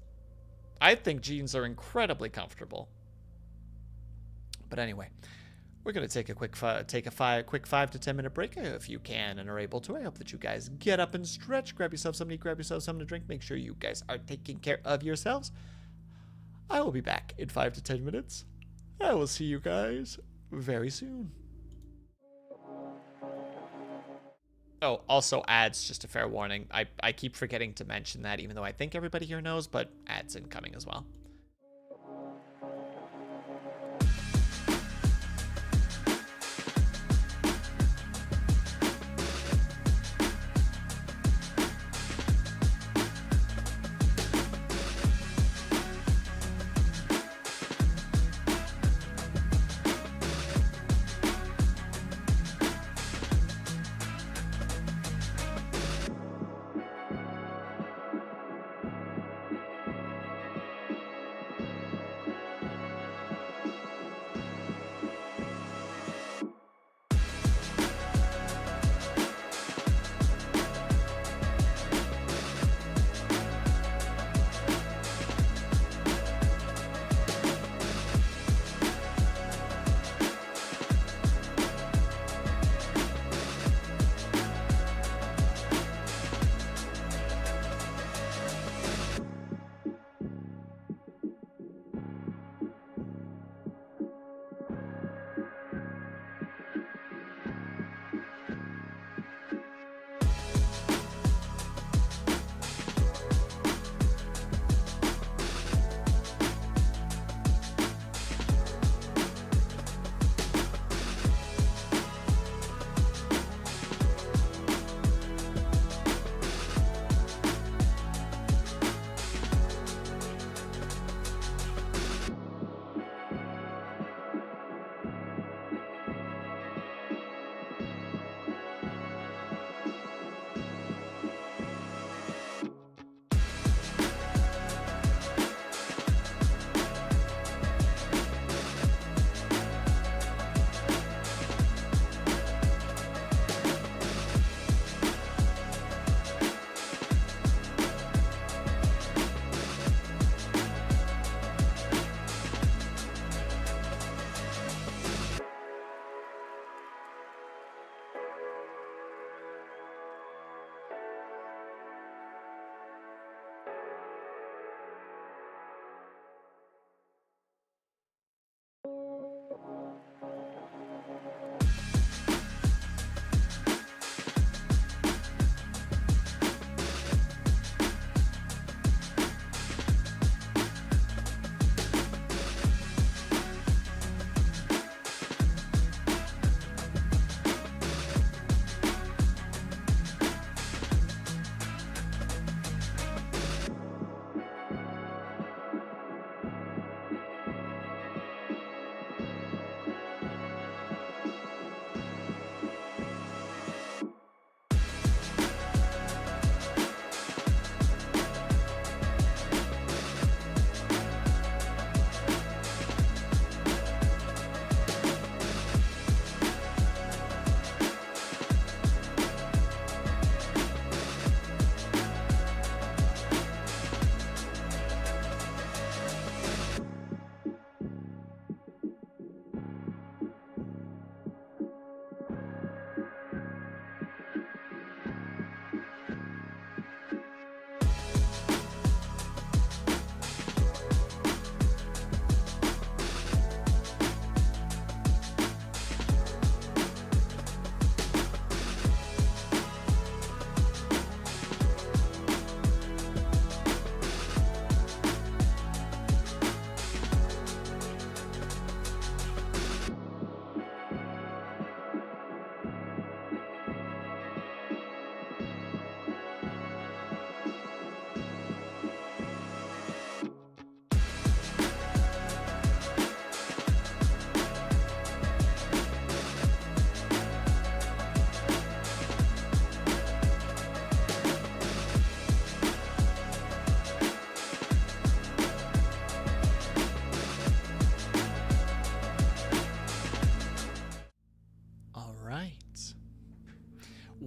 I think jeans are incredibly comfortable. But anyway... We're going to take a quick 5 to 10 minute break if you can and are able to. I hope that you guys get up and stretch, grab yourself something to eat, grab yourself something to drink. Make sure you guys are taking care of yourselves. I will be back in 5 to 10 minutes. I will see you guys very soon. Oh, also ads, just a fair warning. I keep forgetting to mention that, even though I think everybody here knows, but ads incoming as well.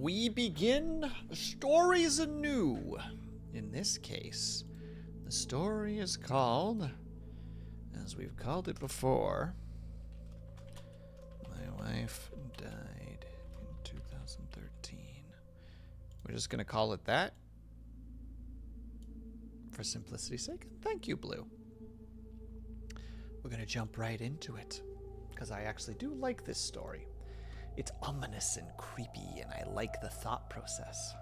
we begin stories anew. In this case, the story is called, as we've called it before, My Wife Died in 2013. We're just going to call it that for simplicity's sake. Thank you, Blue. We're going to jump right into it because I actually do like this story. It's ominous and creepy, and I like the thought process.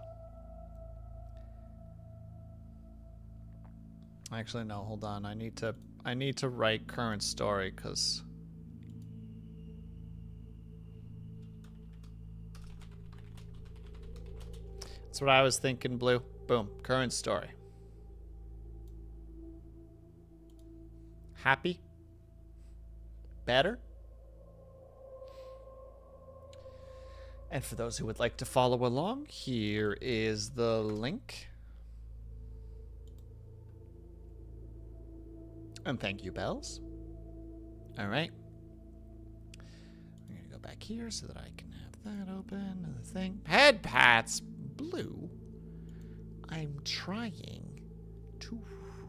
Actually, no, hold on. I need to write current story because that's what I was thinking, Blue. Boom, current story. Happy? Better? And for those who would like to follow along, here is the link. And thank you, Bells. All right. I'm going to go back here so that I can have that open. The thing. Head pats. Blue. I'm trying to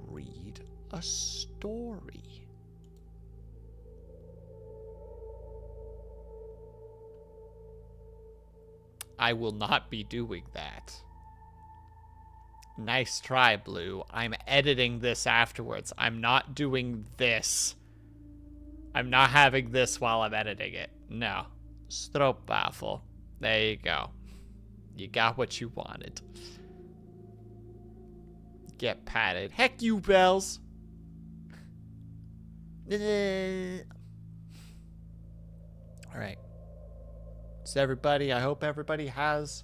read a story. I will not be doing that. Nice try, Blue. I'm editing this afterwards. I'm not doing this. I'm not having this while I'm editing it. No. Stroopwafel. There you go. You got what you wanted. Get patted. Heck you, Bells. Alright. So everybody, I hope everybody has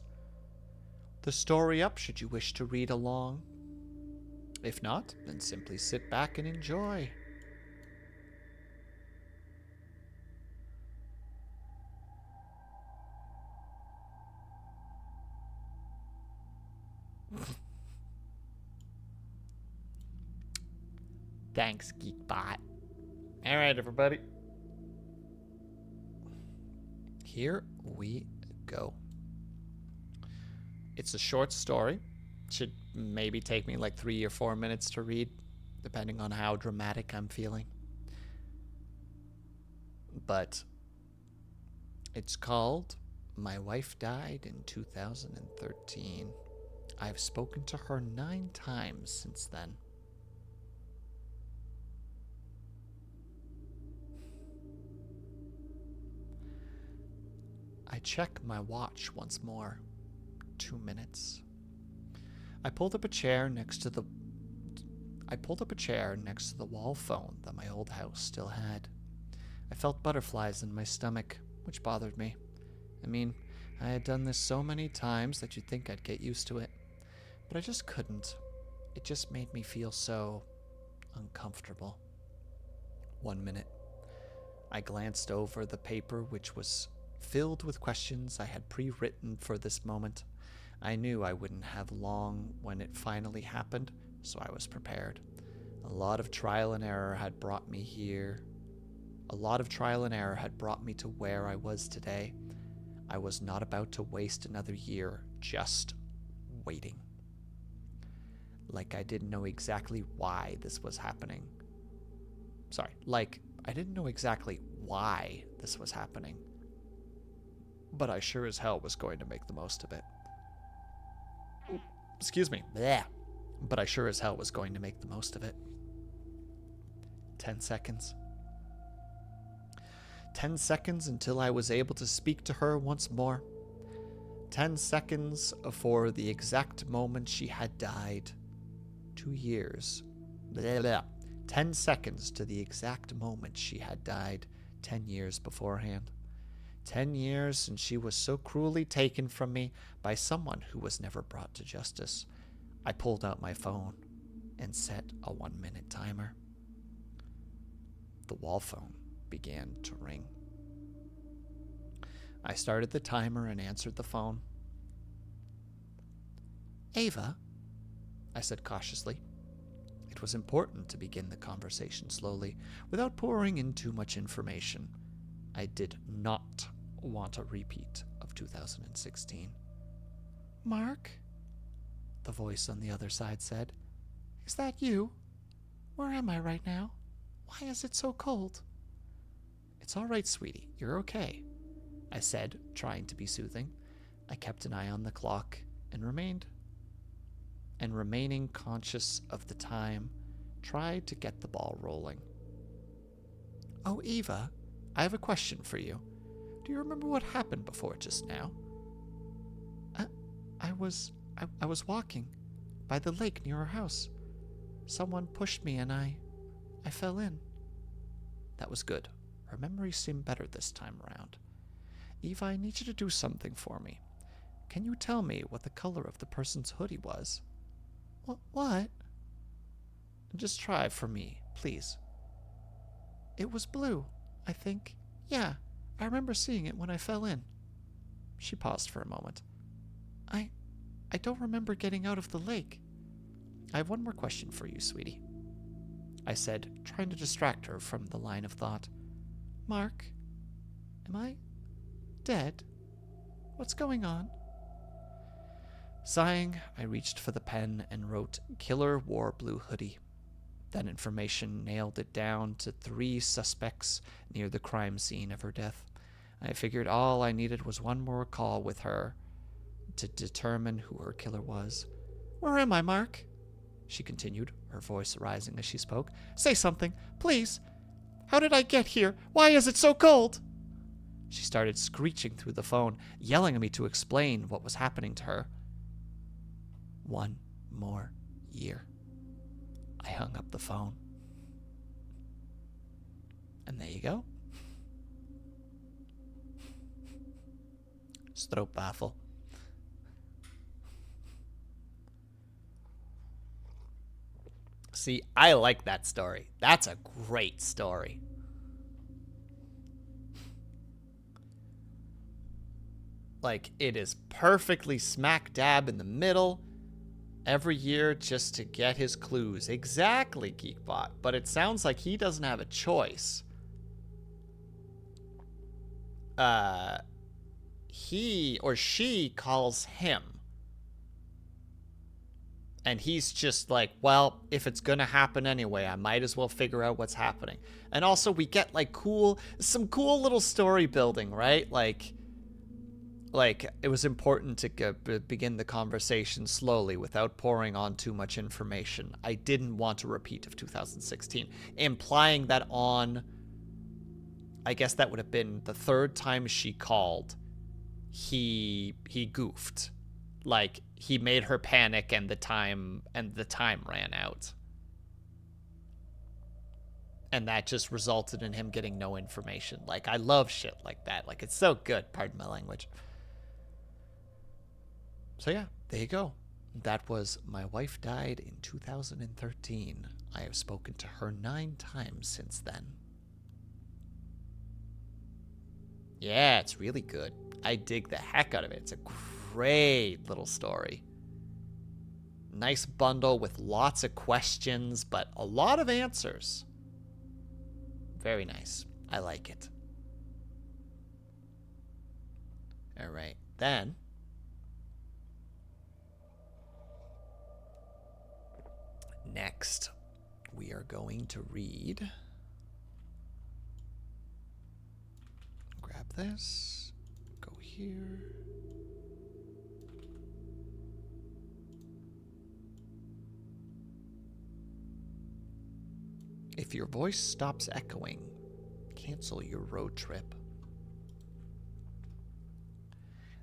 the story up should you wish to read along. If not, then simply sit back and enjoy. Thanks, Geekbot. Alright, everybody. Here we go. It's a short story. Should maybe take me like 3 or 4 minutes to read, depending on how dramatic I'm feeling. But it's called My Wife Died in 2013. I've spoken to her 9 times since then. I check my watch once more. 2 minutes. I pulled up a chair next to the wall phone that my old house still had. I felt butterflies in my stomach, which bothered me. I mean, I had done this so many times that you'd think I'd get used to it. But I just couldn't. It just made me feel so uncomfortable. 1 minute. I glanced over the paper, which was filled with questions I had pre-written for this moment. I knew I wouldn't have long when it finally happened, so I was prepared. A lot of trial and error had brought me here. A lot of trial and error had brought me to where I was today. I was not about to waste another year just waiting. Like I didn't know exactly why this was happening. Like I didn't know exactly why this was happening. But I sure as hell was going to make the most of it. Excuse me. Blech. But I sure as hell was going to make the most of it. 10 seconds. 10 seconds until I was able to speak to her once more. 10 seconds for the exact moment she had died. 2 years. Blah, blah. 10 seconds to the exact moment she had died 10 years beforehand. 10 years, and she was so cruelly taken from me by someone who was never brought to justice. I pulled out my phone and set a 1-minute timer. The wall phone began to ring. I started the timer and answered the phone. Ava, I said cautiously. It was important to begin the conversation slowly, without pouring in too much information. I did not want a repeat of 2016. Mark? The voice on the other side said. Is that you? Where am I right now? Why is it so cold? It's all right, sweetie. You're okay, I said, trying to be soothing. I kept an eye on the clock and remaining conscious of the time, tried to get the ball rolling. Oh, Eva, I have a question for you. Do you remember what happened before just now? I was walking by the lake near our house. Someone pushed me and I fell in. That was good. Her memory seemed better this time around. Eva, I need you to do something for me. Can you tell me what the color of the person's hoodie was? What? Just try for me, please. It was blue, I think. Yeah, I remember seeing it when I fell in. She paused for a moment. I don't remember getting out of the lake. I have one more question for you, sweetie, I said, trying to distract her from the line of thought. Mark, am I dead? What's going on? Sighing, I reached for the pen and wrote, Killer wore blue hoodie. That information nailed it down to 3 suspects near the crime scene of her death. I figured all I needed was one more call with her to determine who her killer was. Where am I, Mark? She continued, her voice rising as she spoke. Say something, please. How did I get here? Why is it so cold? She started screeching through the phone, yelling at me to explain what was happening to her. 1 more year. I hung up the phone. And there you go. Stroopwafel. See, I like that story. That's a great story. Like, it is perfectly smack dab in the middle. Every year just to get his clues. Exactly, Geekbot. But it sounds like he doesn't have a choice. He or she calls him. And he's just like, well, if it's gonna happen anyway, I might as well figure out what's happening. And also we get like some cool little story building, right? Like it was important to begin the conversation slowly without pouring on too much information. I didn't want a repeat of 2016, implying that on, I guess that would have been the 3rd time she called, he goofed. Like, he made her panic and the time ran out. And that just resulted in him getting no information. Like, I love shit like that. Like, it's so good, pardon my language. So yeah, there you go. That was My Wife Died in 2013. I have spoken to her 9 times since then. Yeah, it's really good. I dig the heck out of it. It's a great little story. Nice bundle with lots of questions, but a lot of answers. Very nice. I like it. All right, then. Next, we are going to read. Grab this. Go here. If your voice stops echoing, cancel your road trip.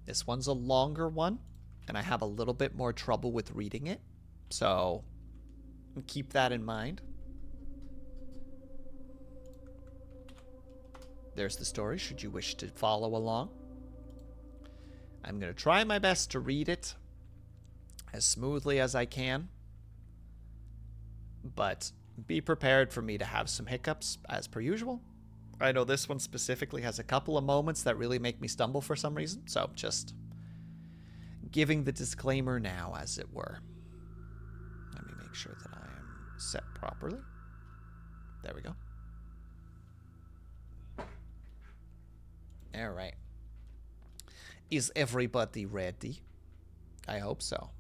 This one's a longer one, and I have a little bit more trouble with reading it, so keep that in mind. There's the story, should you wish to follow along. I'm going to try my best to read it as smoothly as I can, but be prepared for me to have some hiccups, as per usual. I know this one specifically has a couple of moments that really make me stumble for some reason, so just giving the disclaimer now, as it were. Let me make sure that I am set properly. There we go. All right. Is everybody ready? I hope so.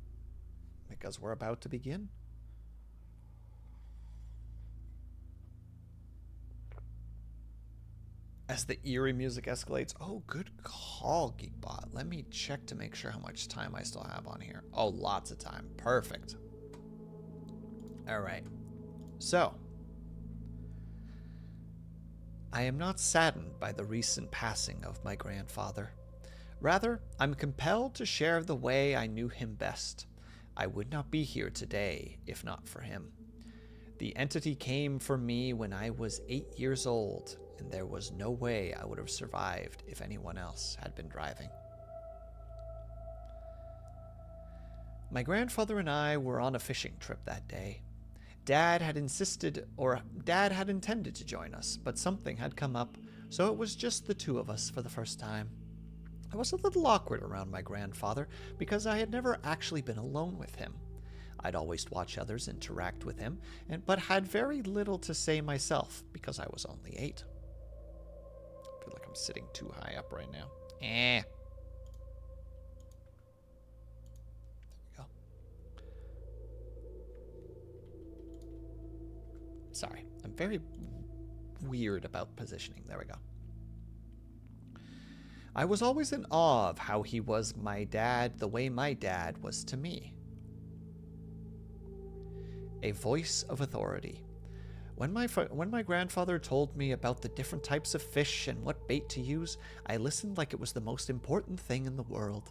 Because we're about to begin. As the eerie music escalates. Oh, good call, Geekbot. Let me check to make sure how much time I still have on here. Oh, lots of time. Perfect. All right. So, I am not saddened by the recent passing of my grandfather. Rather, I'm compelled to share the way I knew him best. I would not be here today if not for him. The entity came for me when I was 8 years old, and there was no way I would have survived if anyone else had been driving. My grandfather and I were on a fishing trip that day. Dad had intended to join us, but something had come up, so it was just the two of us for the first time. I was a little awkward around my grandfather because I had never actually been alone with him. I'd always watch others interact with him, but had very little to say myself because I was only 8. I feel like I'm sitting too high up right now. There we go. Sorry, I'm very weird about positioning. There we go. I was always in awe of how he was my dad the way my dad was to me. A voice of authority. When my grandfather told me about the different types of fish and what bait to use, I listened like it was the most important thing in the world.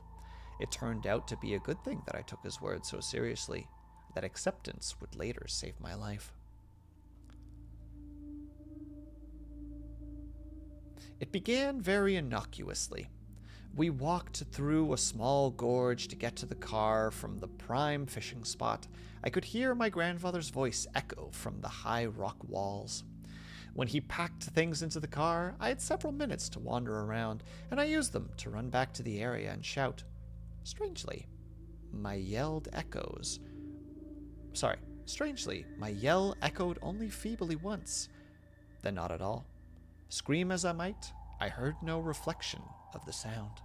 It turned out to be a good thing that I took his word so seriously. That acceptance would later save my life. It began very innocuously. We walked through a small gorge to get to the car from the prime fishing spot. I could hear my grandfather's voice echo from the high rock walls. When he packed things into the car, I had several minutes to wander around, and I used them to run back to the area and shout. Strangely, my yell echoed only feebly once, then not at all. Scream as I might, I heard no reflection of the sound.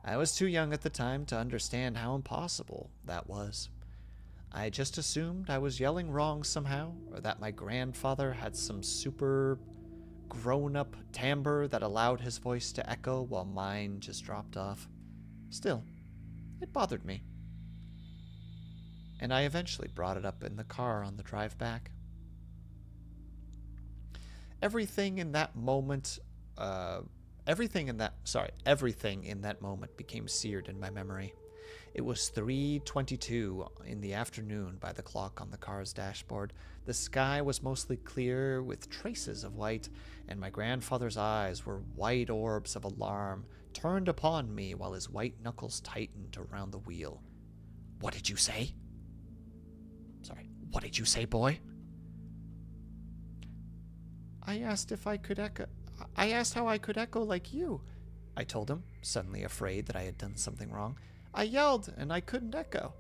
I was too young at the time to understand how impossible that was. I just assumed I was yelling wrong somehow, or that my grandfather had some super grown-up timbre that allowed his voice to echo while mine just dropped off. Still, it bothered me. And I eventually brought it up in the car on the drive back. Everything in that moment became seared in my memory. It was 3:22 in the afternoon by the clock on the car's dashboard. The sky was mostly clear with traces of white, and my grandfather's eyes were white orbs of alarm turned upon me while his white knuckles tightened around the wheel. What did you say? What did you say, boy? I asked how I could echo like you, I told him, suddenly afraid that I had done something wrong. I yelled, and I couldn't echo.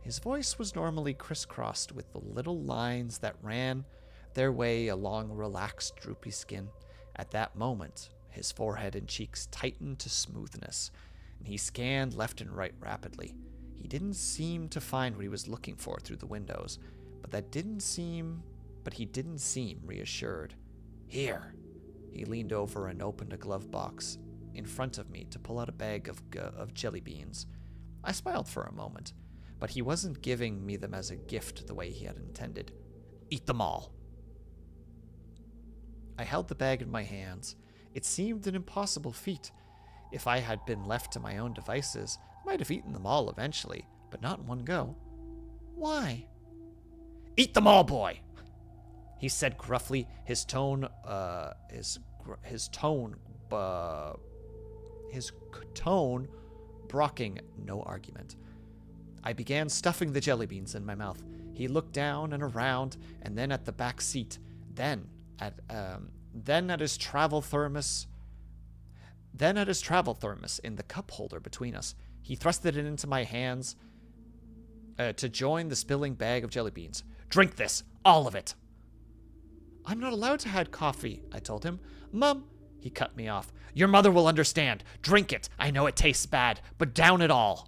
His voice was normally crisscrossed with the little lines that ran their way along relaxed, droopy skin. At that moment, his forehead and cheeks tightened to smoothness, and he scanned left and right rapidly. He didn't seem to find what he was looking for through the windows, but he didn't seem reassured. Here. He leaned over and opened a glove box in front of me to pull out a bag of jelly beans. I smiled for a moment, but he wasn't giving me them as a gift the way he had intended. Eat them all. I held the bag in my hands. It seemed an impossible feat. If I had been left to my own devices, I might have eaten them all eventually, but not in one go. Why? Eat them all, boy! He said gruffly, his tone brocking no argument. I began stuffing the jelly beans in my mouth. He looked down and around, and then at the back seat, then at his travel thermos in the cup holder between us. He thrusted it into my hands to join the spilling bag of jelly beans. Drink this, all of it. I'm not allowed to have coffee, I told him. Mum, he cut me off. Your mother will understand. Drink it. I know it tastes bad, but down it all.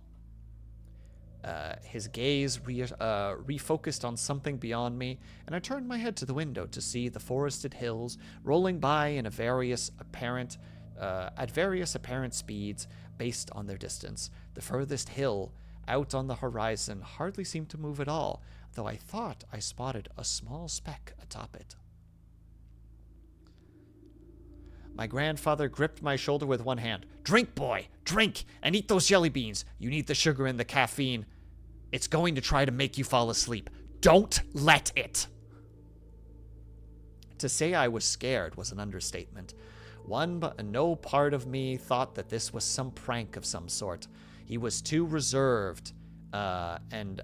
His gaze refocused on something beyond me, and I turned my head to the window to see the forested hills rolling by in at various apparent speeds based on their distance. The furthest hill out on the horizon hardly seemed to move at all, though I thought I spotted a small speck atop it. My grandfather gripped my shoulder with one hand. "Drink, boy, drink, and eat those jelly beans. You need the sugar and the caffeine. It's going to try to make you fall asleep. Don't let it." To say I was scared was an understatement. No part of me thought that this was some prank of some sort. He was too reserved and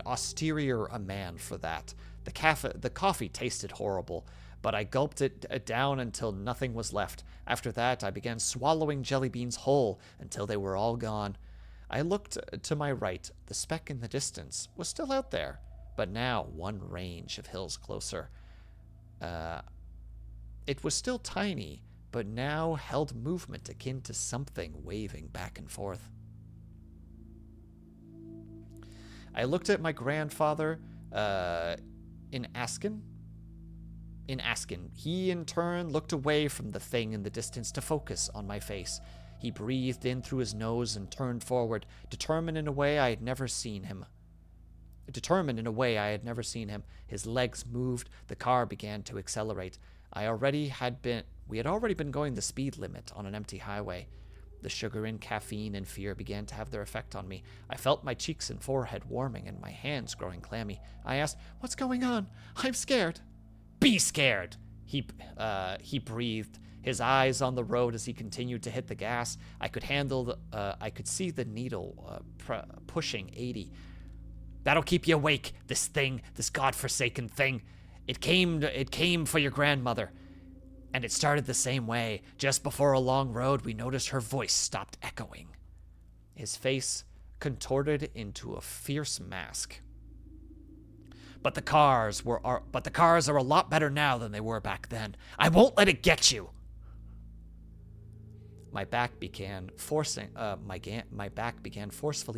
austere a man for that. The coffee tasted horrible, but I gulped it down until nothing was left. After that, I began swallowing jelly beans whole until they were all gone. I looked to my right. The speck in the distance was still out there, but now one range of hills closer. It was still tiny, but now held movement akin to something waving back and forth. I looked at my grandfather in Askin. He, in turn, looked away from the thing in the distance to focus on my face. He breathed in through his nose and turned forward, determined in a way I had never seen him. His legs moved. The car began to accelerate. We had already been going the speed limit on an empty highway. The sugar and caffeine and fear began to have their effect on me. I felt my cheeks and forehead warming and my hands growing clammy. I asked, "What's going on? I'm scared." "Be scared," he breathed, his eyes on the road as he continued to hit the gas. I could see the needle pushing 80. "That'll keep you awake, this godforsaken thing. It came for your grandmother. And it started the same way. Just before a long road, we noticed her voice stopped echoing." His face contorted into a fierce mask. But the cars are a lot better now than they were back then. I won't let it get you." My back began forcefully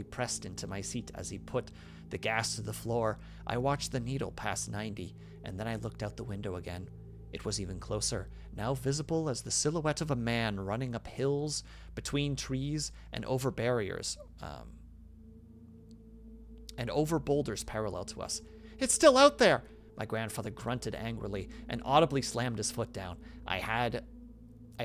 pressed into my seat as he put the gas to the floor. I watched the needle pass 90, and then I looked out the window again. It was even closer, now visible as the silhouette of a man running up hills, between trees, and over barriers, and over boulders parallel to us. "It's still out there!" My grandfather grunted angrily and audibly slammed his foot down. I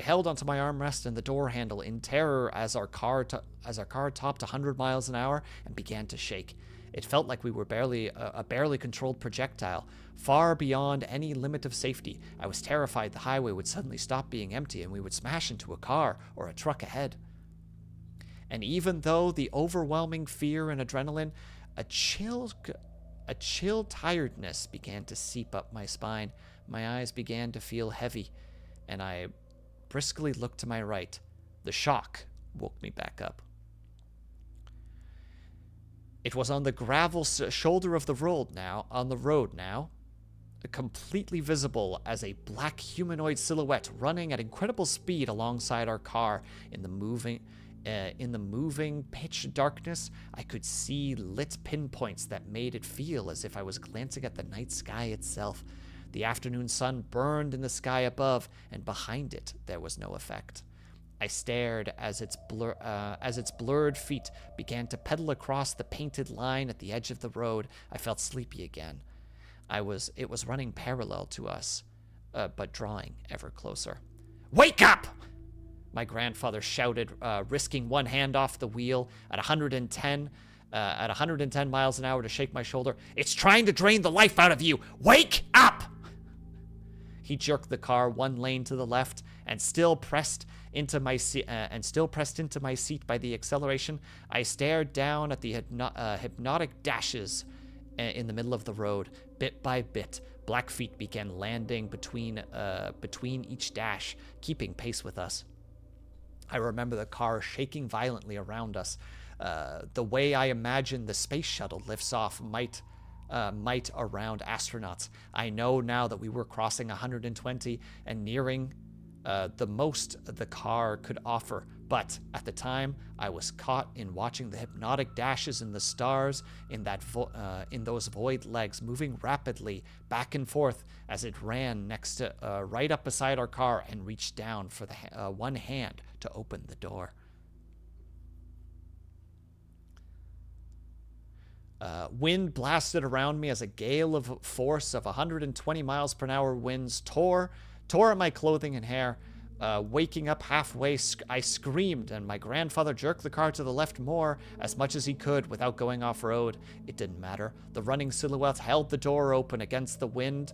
held onto my armrest and the door handle in terror as our car topped 100 miles an hour and began to shake. It felt like we were a barely controlled projectile, far beyond any limit of safety. I was terrified the highway would suddenly stop being empty and we would smash into a car or a truck ahead. And even though the overwhelming fear and adrenaline, a chill tiredness began to seep up my spine. My eyes began to feel heavy, and I briskly looked to my right. The shock woke me back up. It was on the gravel shoulder of the road now, completely visible as a black humanoid silhouette running at incredible speed alongside our car. In the moving pitch darkness, I could see lit pinpoints that made it feel as if I was glancing at the night sky itself. The afternoon sun burned in the sky above, and behind it there was no effect. I stared as its blurred feet began to pedal across the painted line at the edge of the road. I felt sleepy again. It was running parallel to us, but drawing ever closer. "Wake up!" my grandfather shouted, risking one hand off the wheel at 110 miles an hour to shake my shoulder. "It's trying to drain the life out of you. Wake up!" He jerked the car one lane to the left and still pressed into my seat by the acceleration. I stared down at the hypnotic dashes in the middle of the road. Bit by bit, black feet began landing between each dash, keeping pace with us. I remember the car shaking violently around us, the way I imagine the space shuttle lifts off might around astronauts. I know now that we were crossing 120 and nearing the most the car could offer But at the time, I was caught in watching the hypnotic dashes in the stars in those void legs moving rapidly back and forth as it ran next to right up beside our car and reached down for the one hand to open the door. Wind blasted around me as a gale of force of 120 miles per hour winds tore at my clothing and hair. Waking up halfway, I screamed, and my grandfather jerked the car to the left as much as he could without going off-road. It didn't matter. The running silhouette held the door open against the wind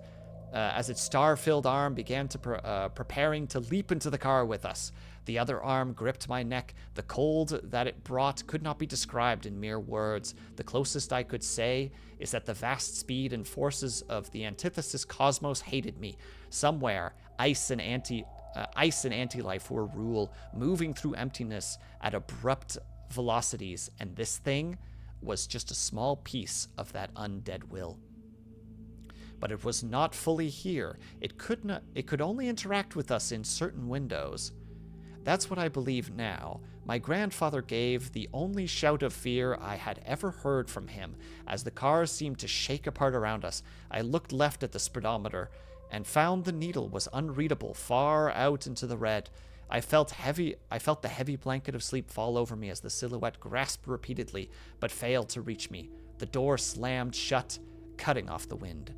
as its star-filled arm began to preparing to leap into the car with us. The other arm gripped my neck. The cold that it brought could not be described in mere words. The closest I could say is that the vast speed and forces of the antithesis cosmos hated me. Somewhere, ice and anti-life were rule, moving through emptiness at abrupt velocities, and this thing was just a small piece of that undead will. But it was not fully here. It could only interact with us in certain windows. That's what I believe now. My grandfather gave the only shout of fear I had ever heard from him as the car seemed to shake apart around us. I looked left at the speedometer and found the needle was unreadable far out into the red. I felt the heavy blanket of sleep fall over me as the silhouette grasped repeatedly but failed to reach me. The door slammed shut, cutting off the wind.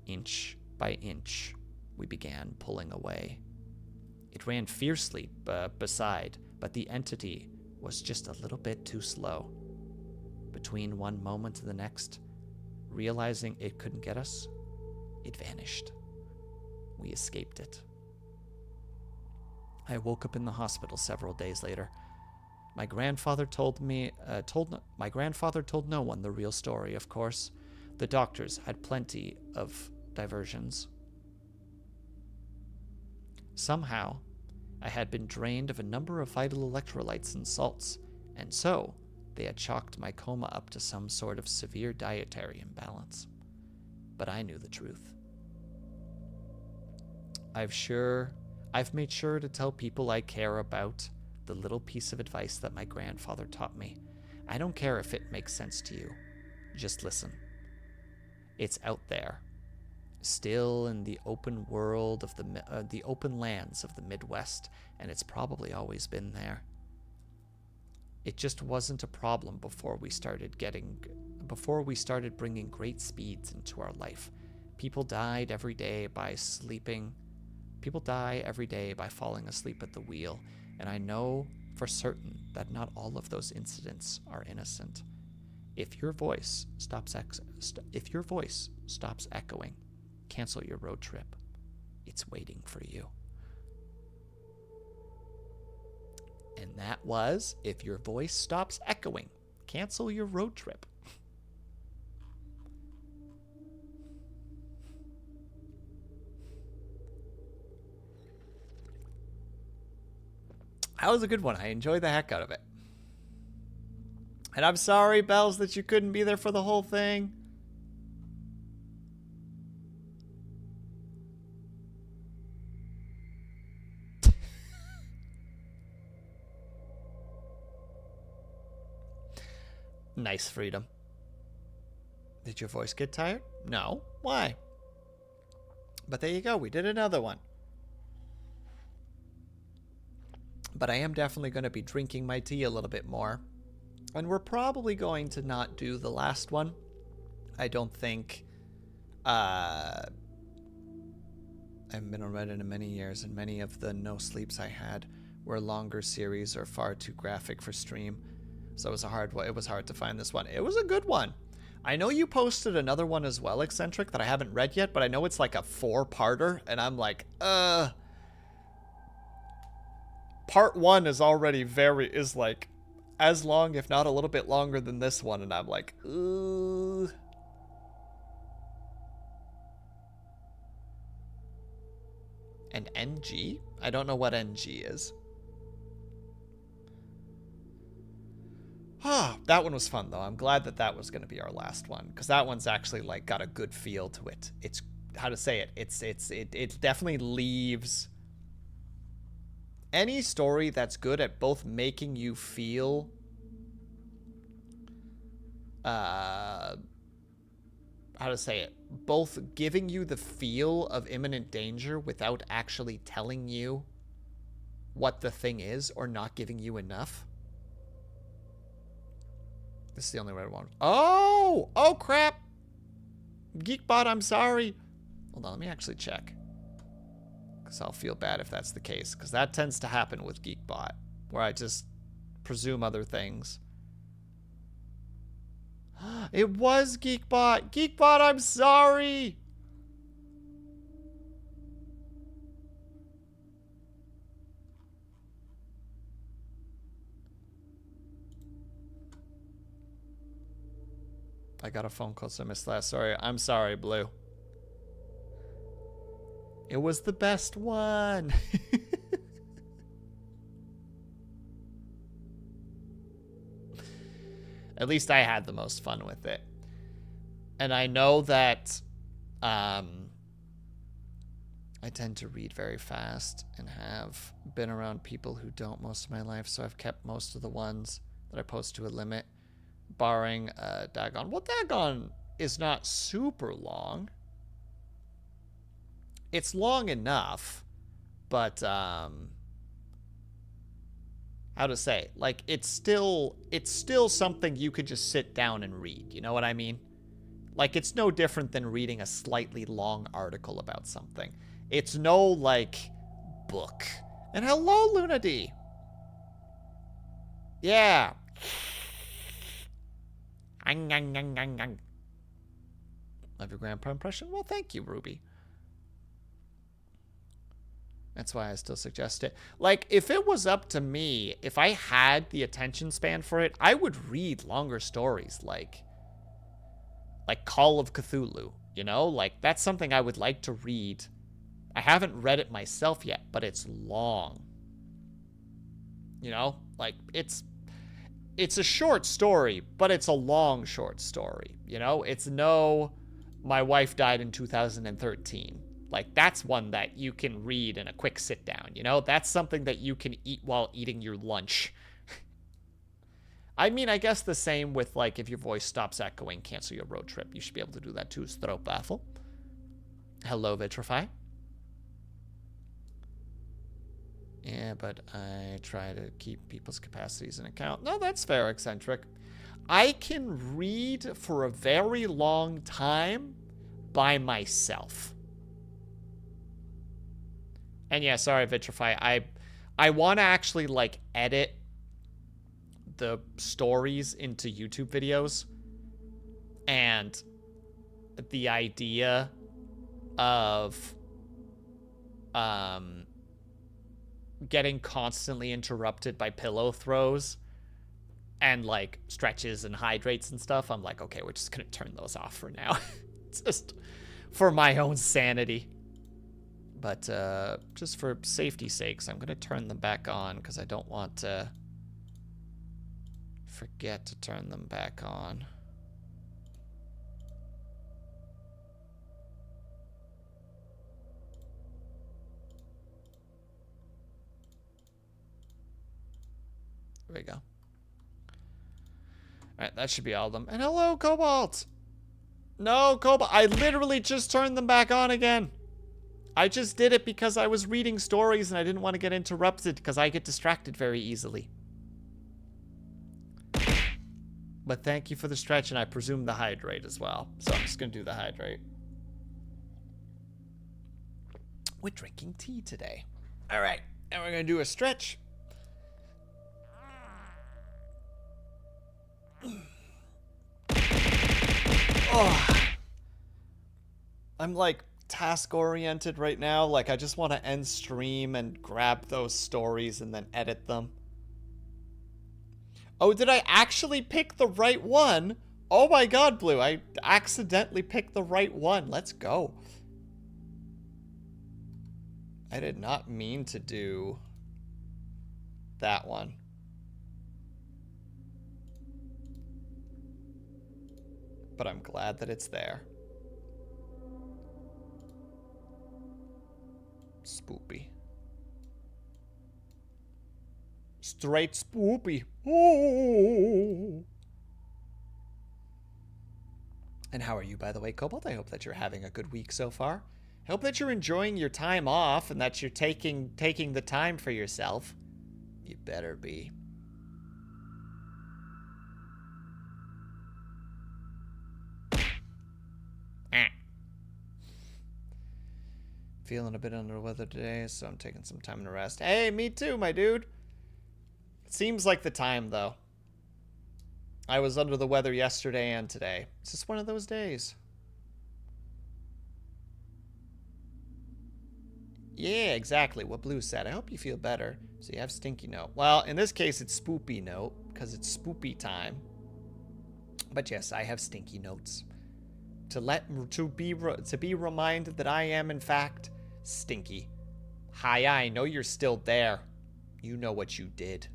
Inch by inch, we began pulling away. It ran fiercely beside, but the entity was just a little bit too slow. Between one moment and the next, realizing it couldn't get us, it vanished. We escaped it. I woke up in the hospital several days later. My grandfather told no one the real story, of course. The doctors had plenty of diversions. Somehow, I had been drained of a number of vital electrolytes and salts, and so they had chalked my coma up to some sort of severe dietary imbalance. But I knew the truth. I've made sure to tell people I care about the little piece of advice that my grandfather taught me. I don't care if it makes sense to you. Just listen. It's out there, still in the open world of the open lands of the Midwest, and it's probably always been there. It just wasn't a problem before we started bringing great speeds into our life. People die every day by falling asleep at the wheel, and I know for certain that not all of those incidents are innocent. If your voice stops echoing, cancel your road trip. It's waiting for you. And that was, if your voice stops echoing, cancel your road trip. That was a good one. I enjoyed the heck out of it. And I'm sorry, Bells, that you couldn't be there for the whole thing. Nice, Freedom. Did your voice get tired? No. Why? But there you go. We did another one. But I am definitely going to be drinking my tea a little bit more. And we're probably going to not do the last one. I don't think... I haven't been on Reddit in many years, and many of the no sleeps I had were longer series or far too graphic for stream. So it was hard to find this one. It was a good one. I know you posted another one as well, Eccentric, that I haven't read yet, but I know it's like a 4-parter, and I'm like, Part 1 is already like as long, if not a little bit longer than this one, and I'm like, ugh. And NG? I don't know what NG is. That one was fun, though. I'm glad that was going to be our last one, because that one's actually like got a good feel to it. It's, how to say it? It definitely leaves Any story that's good at both making you feel how to say it, both giving you the feel of imminent danger without actually telling you what the thing is or not giving you enough. This is the only red one. Oh! Oh, crap! Geekbot, I'm sorry. Hold on, let me actually check. Because I'll feel bad if that's the case. Because that tends to happen with Geekbot, where I just presume other things. It was Geekbot! Geekbot, I'm sorry! I got a phone call, so I missed last. Sorry. I'm sorry, Blue. It was the best one. At least I had the most fun with it. And I know that I tend to read very fast and have been around people who don't most of my life, so I've kept most of the ones that I post to a limit. Barring Dagon. Well, Dagon is not super long. It's long enough, but how to say? Like it's still something you could just sit down and read. You know what I mean? Like it's no different than reading a slightly long article about something. It's no like book. And hello, Luna D. Yeah. Love your grandpa impression? Well, thank you, Ruby. That's why I still suggest it. Like, if it was up to me, if I had the attention span for it, I would read longer stories like Call of Cthulhu, you know? Like, that's something I would like to read. I haven't read it myself yet, but it's long. You know? Like, it's a short story, but it's a long short story. You know, it's no, my wife died in 2013. Like, that's one that you can read in a quick sit down. You know, that's something that you can eat while eating your lunch. I mean, I guess the same with, like, if your voice stops echoing, cancel your road trip. You should be able to do that too, Strobaffle. Hello, Vitrify. Yeah, but I try to keep people's capacities in account. No, that's fair, Eccentric. I can read for a very long time by myself. And yeah, sorry, Vitrify. I want to actually, like, edit the stories into YouTube videos. And the idea of getting constantly interrupted by pillow throws and like stretches and hydrates and stuff, I'm like, okay, we're just gonna turn those off for now. Just for my own sanity. But just for safety's sakes, I'm gonna turn them back on because I don't want to forget to turn them back on. There we go. Alright, that should be all of them. And hello, Cobalt! No, Cobalt, I literally just turned them back on again. I just did it because I was reading stories and I didn't want to get interrupted because I get distracted very easily. But thank you for the stretch, and I presume the hydrate as well. So I'm just going to do the hydrate. We're drinking tea today. All right, and we're going to do a stretch. Oh. I'm like task oriented right now. Like I just want to end stream and grab those stories and then edit them. Oh, did I actually pick the right one? Oh my god, Blue, I accidentally picked the right one. Let's go. I did not mean to do that one. But I'm glad that it's there. Spoopy. Straight spoopy. Oh. And how are you, by the way, Cobalt? I hope that you're having a good week so far. I hope that you're enjoying your time off and that you're taking the time for yourself. You better be. Feeling a bit under the weather today, so I'm taking some time to rest. Hey, me too, my dude. It seems like the time, though. I was under the weather yesterday and today. It's just one of those days. Yeah, exactly what Blue said. I hope you feel better. So you have stinky note. Well, in this case, it's spoopy note because it's spoopy time. But yes, I have stinky notes. To be reminded that I am in fact stinky. Hi, I know you're still there. You know what you did.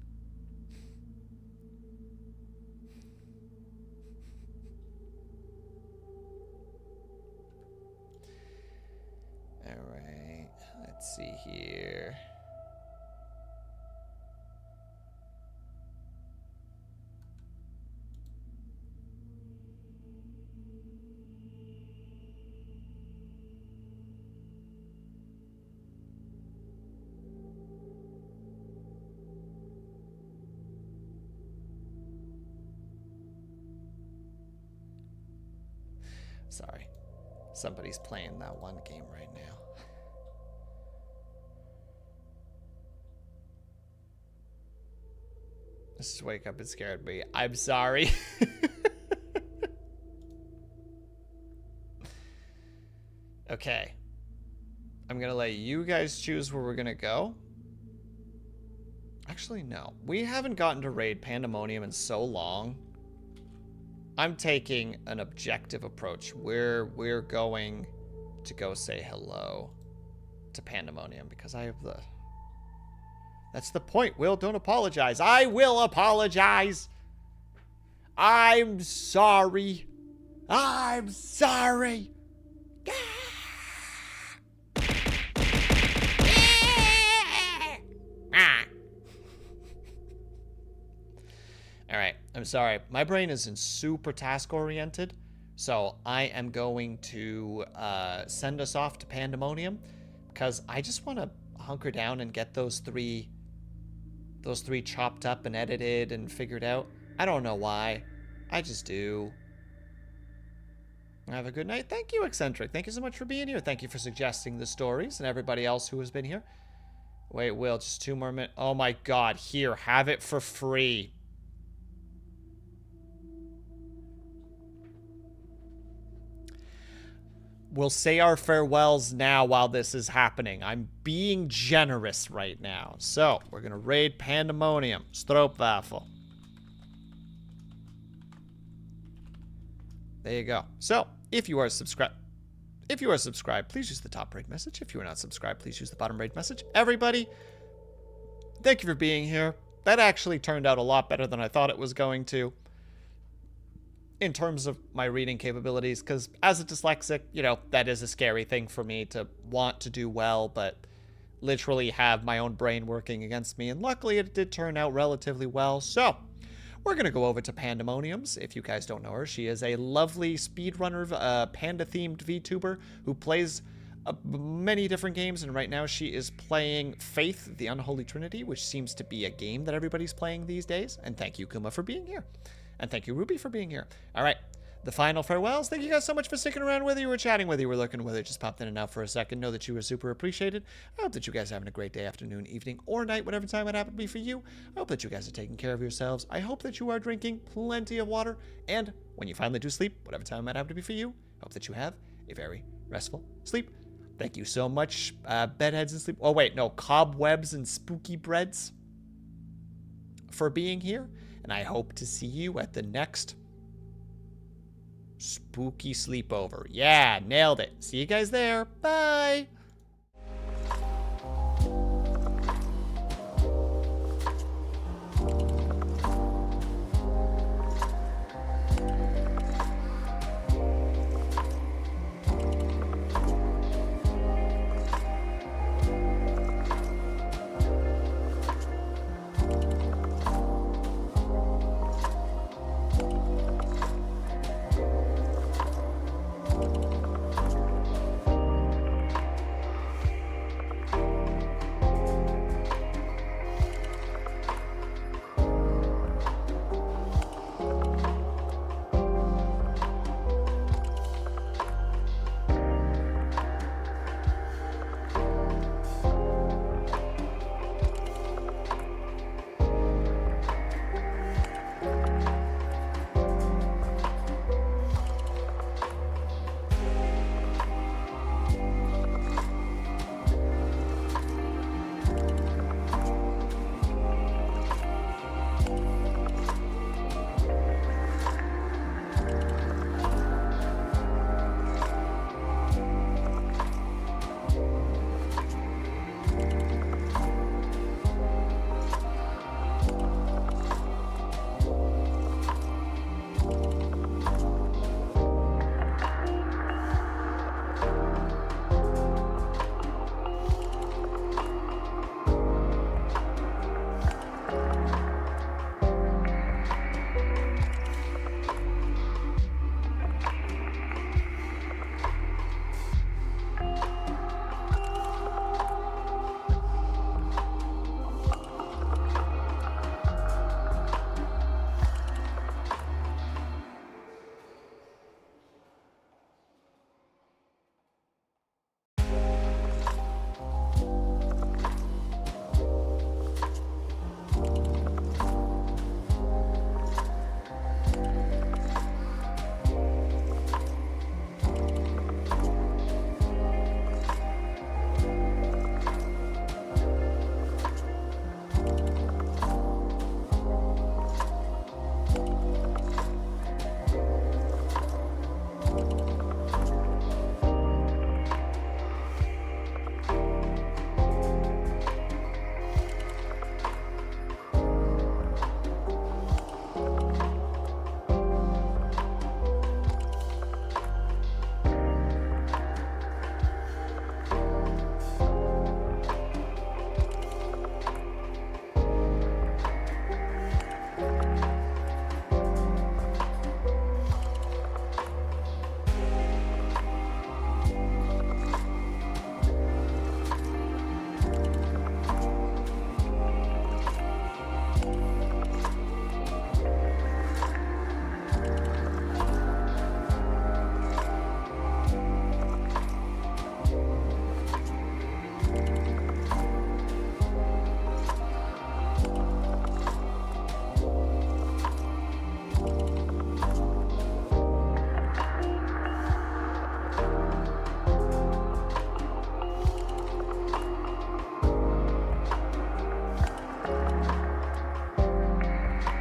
All right, let's see here. Sorry. Somebody's playing that one game right now. Just wake up and scared me. I'm sorry. Okay. I'm going to let you guys choose where we're going to go. Actually, no. We haven't gotten to raid Pandemonium in so long. I'm taking an objective approach. We're going to go say hello to Pandemonium because I have the... That's the point, Will. Don't apologize. I will apologize. I'm sorry. I'm sorry. All right, I'm sorry. My brain isn't super task-oriented, so I am going to send us off to Pandemonium because I just want to hunker down and get those three chopped up and edited and figured out. I don't know why. I just do. Have a good night. Thank you, Eccentric. Thank you so much for being here. Thank you for suggesting the stories and everybody else who has been here. Wait, Will, just 2 more minutes. Oh my God, here, have it for free. We'll say our farewells now while this is happening. I'm being generous right now. So, we're going to raid Pandemonium. Stroopwafel. There you go. So, if you are subscribed, please use the top raid message. If you are not subscribed, please use the bottom raid message. Everybody, thank you for being here. That actually turned out a lot better than I thought it was going to. In terms of my reading capabilities, because as a dyslexic, you know, that is a scary thing for me to want to do well, but literally have my own brain working against me. And luckily, it did turn out relatively well. So, we're going to go over to Pandemoniums. If you guys don't know her, she is a lovely speedrunner, panda-themed VTuber who plays many different games. And right now, she is playing Faith, the Unholy Trinity, which seems to be a game that everybody's playing these days. And thank you, Kuma, for being here. And thank you, Ruby, for being here. All right, the final farewells. Thank you guys so much for sticking around, whether you were chatting, whether you were looking, whether it just popped in and out for a second. Know that you were super appreciated. I hope that you guys are having a great day, afternoon, evening, or night, whatever time it happened to be for you. I hope that you guys are taking care of yourselves. I hope that you are drinking plenty of water. And when you finally do sleep, whatever time it happened to be for you, I hope that you have a very restful sleep. Thank you so much, bedheads and sleep. Oh, wait, no, cobwebs and spooky breads for being here. And I hope to see you at the next spooky sleepover. Yeah, nailed it. See you guys there. Bye.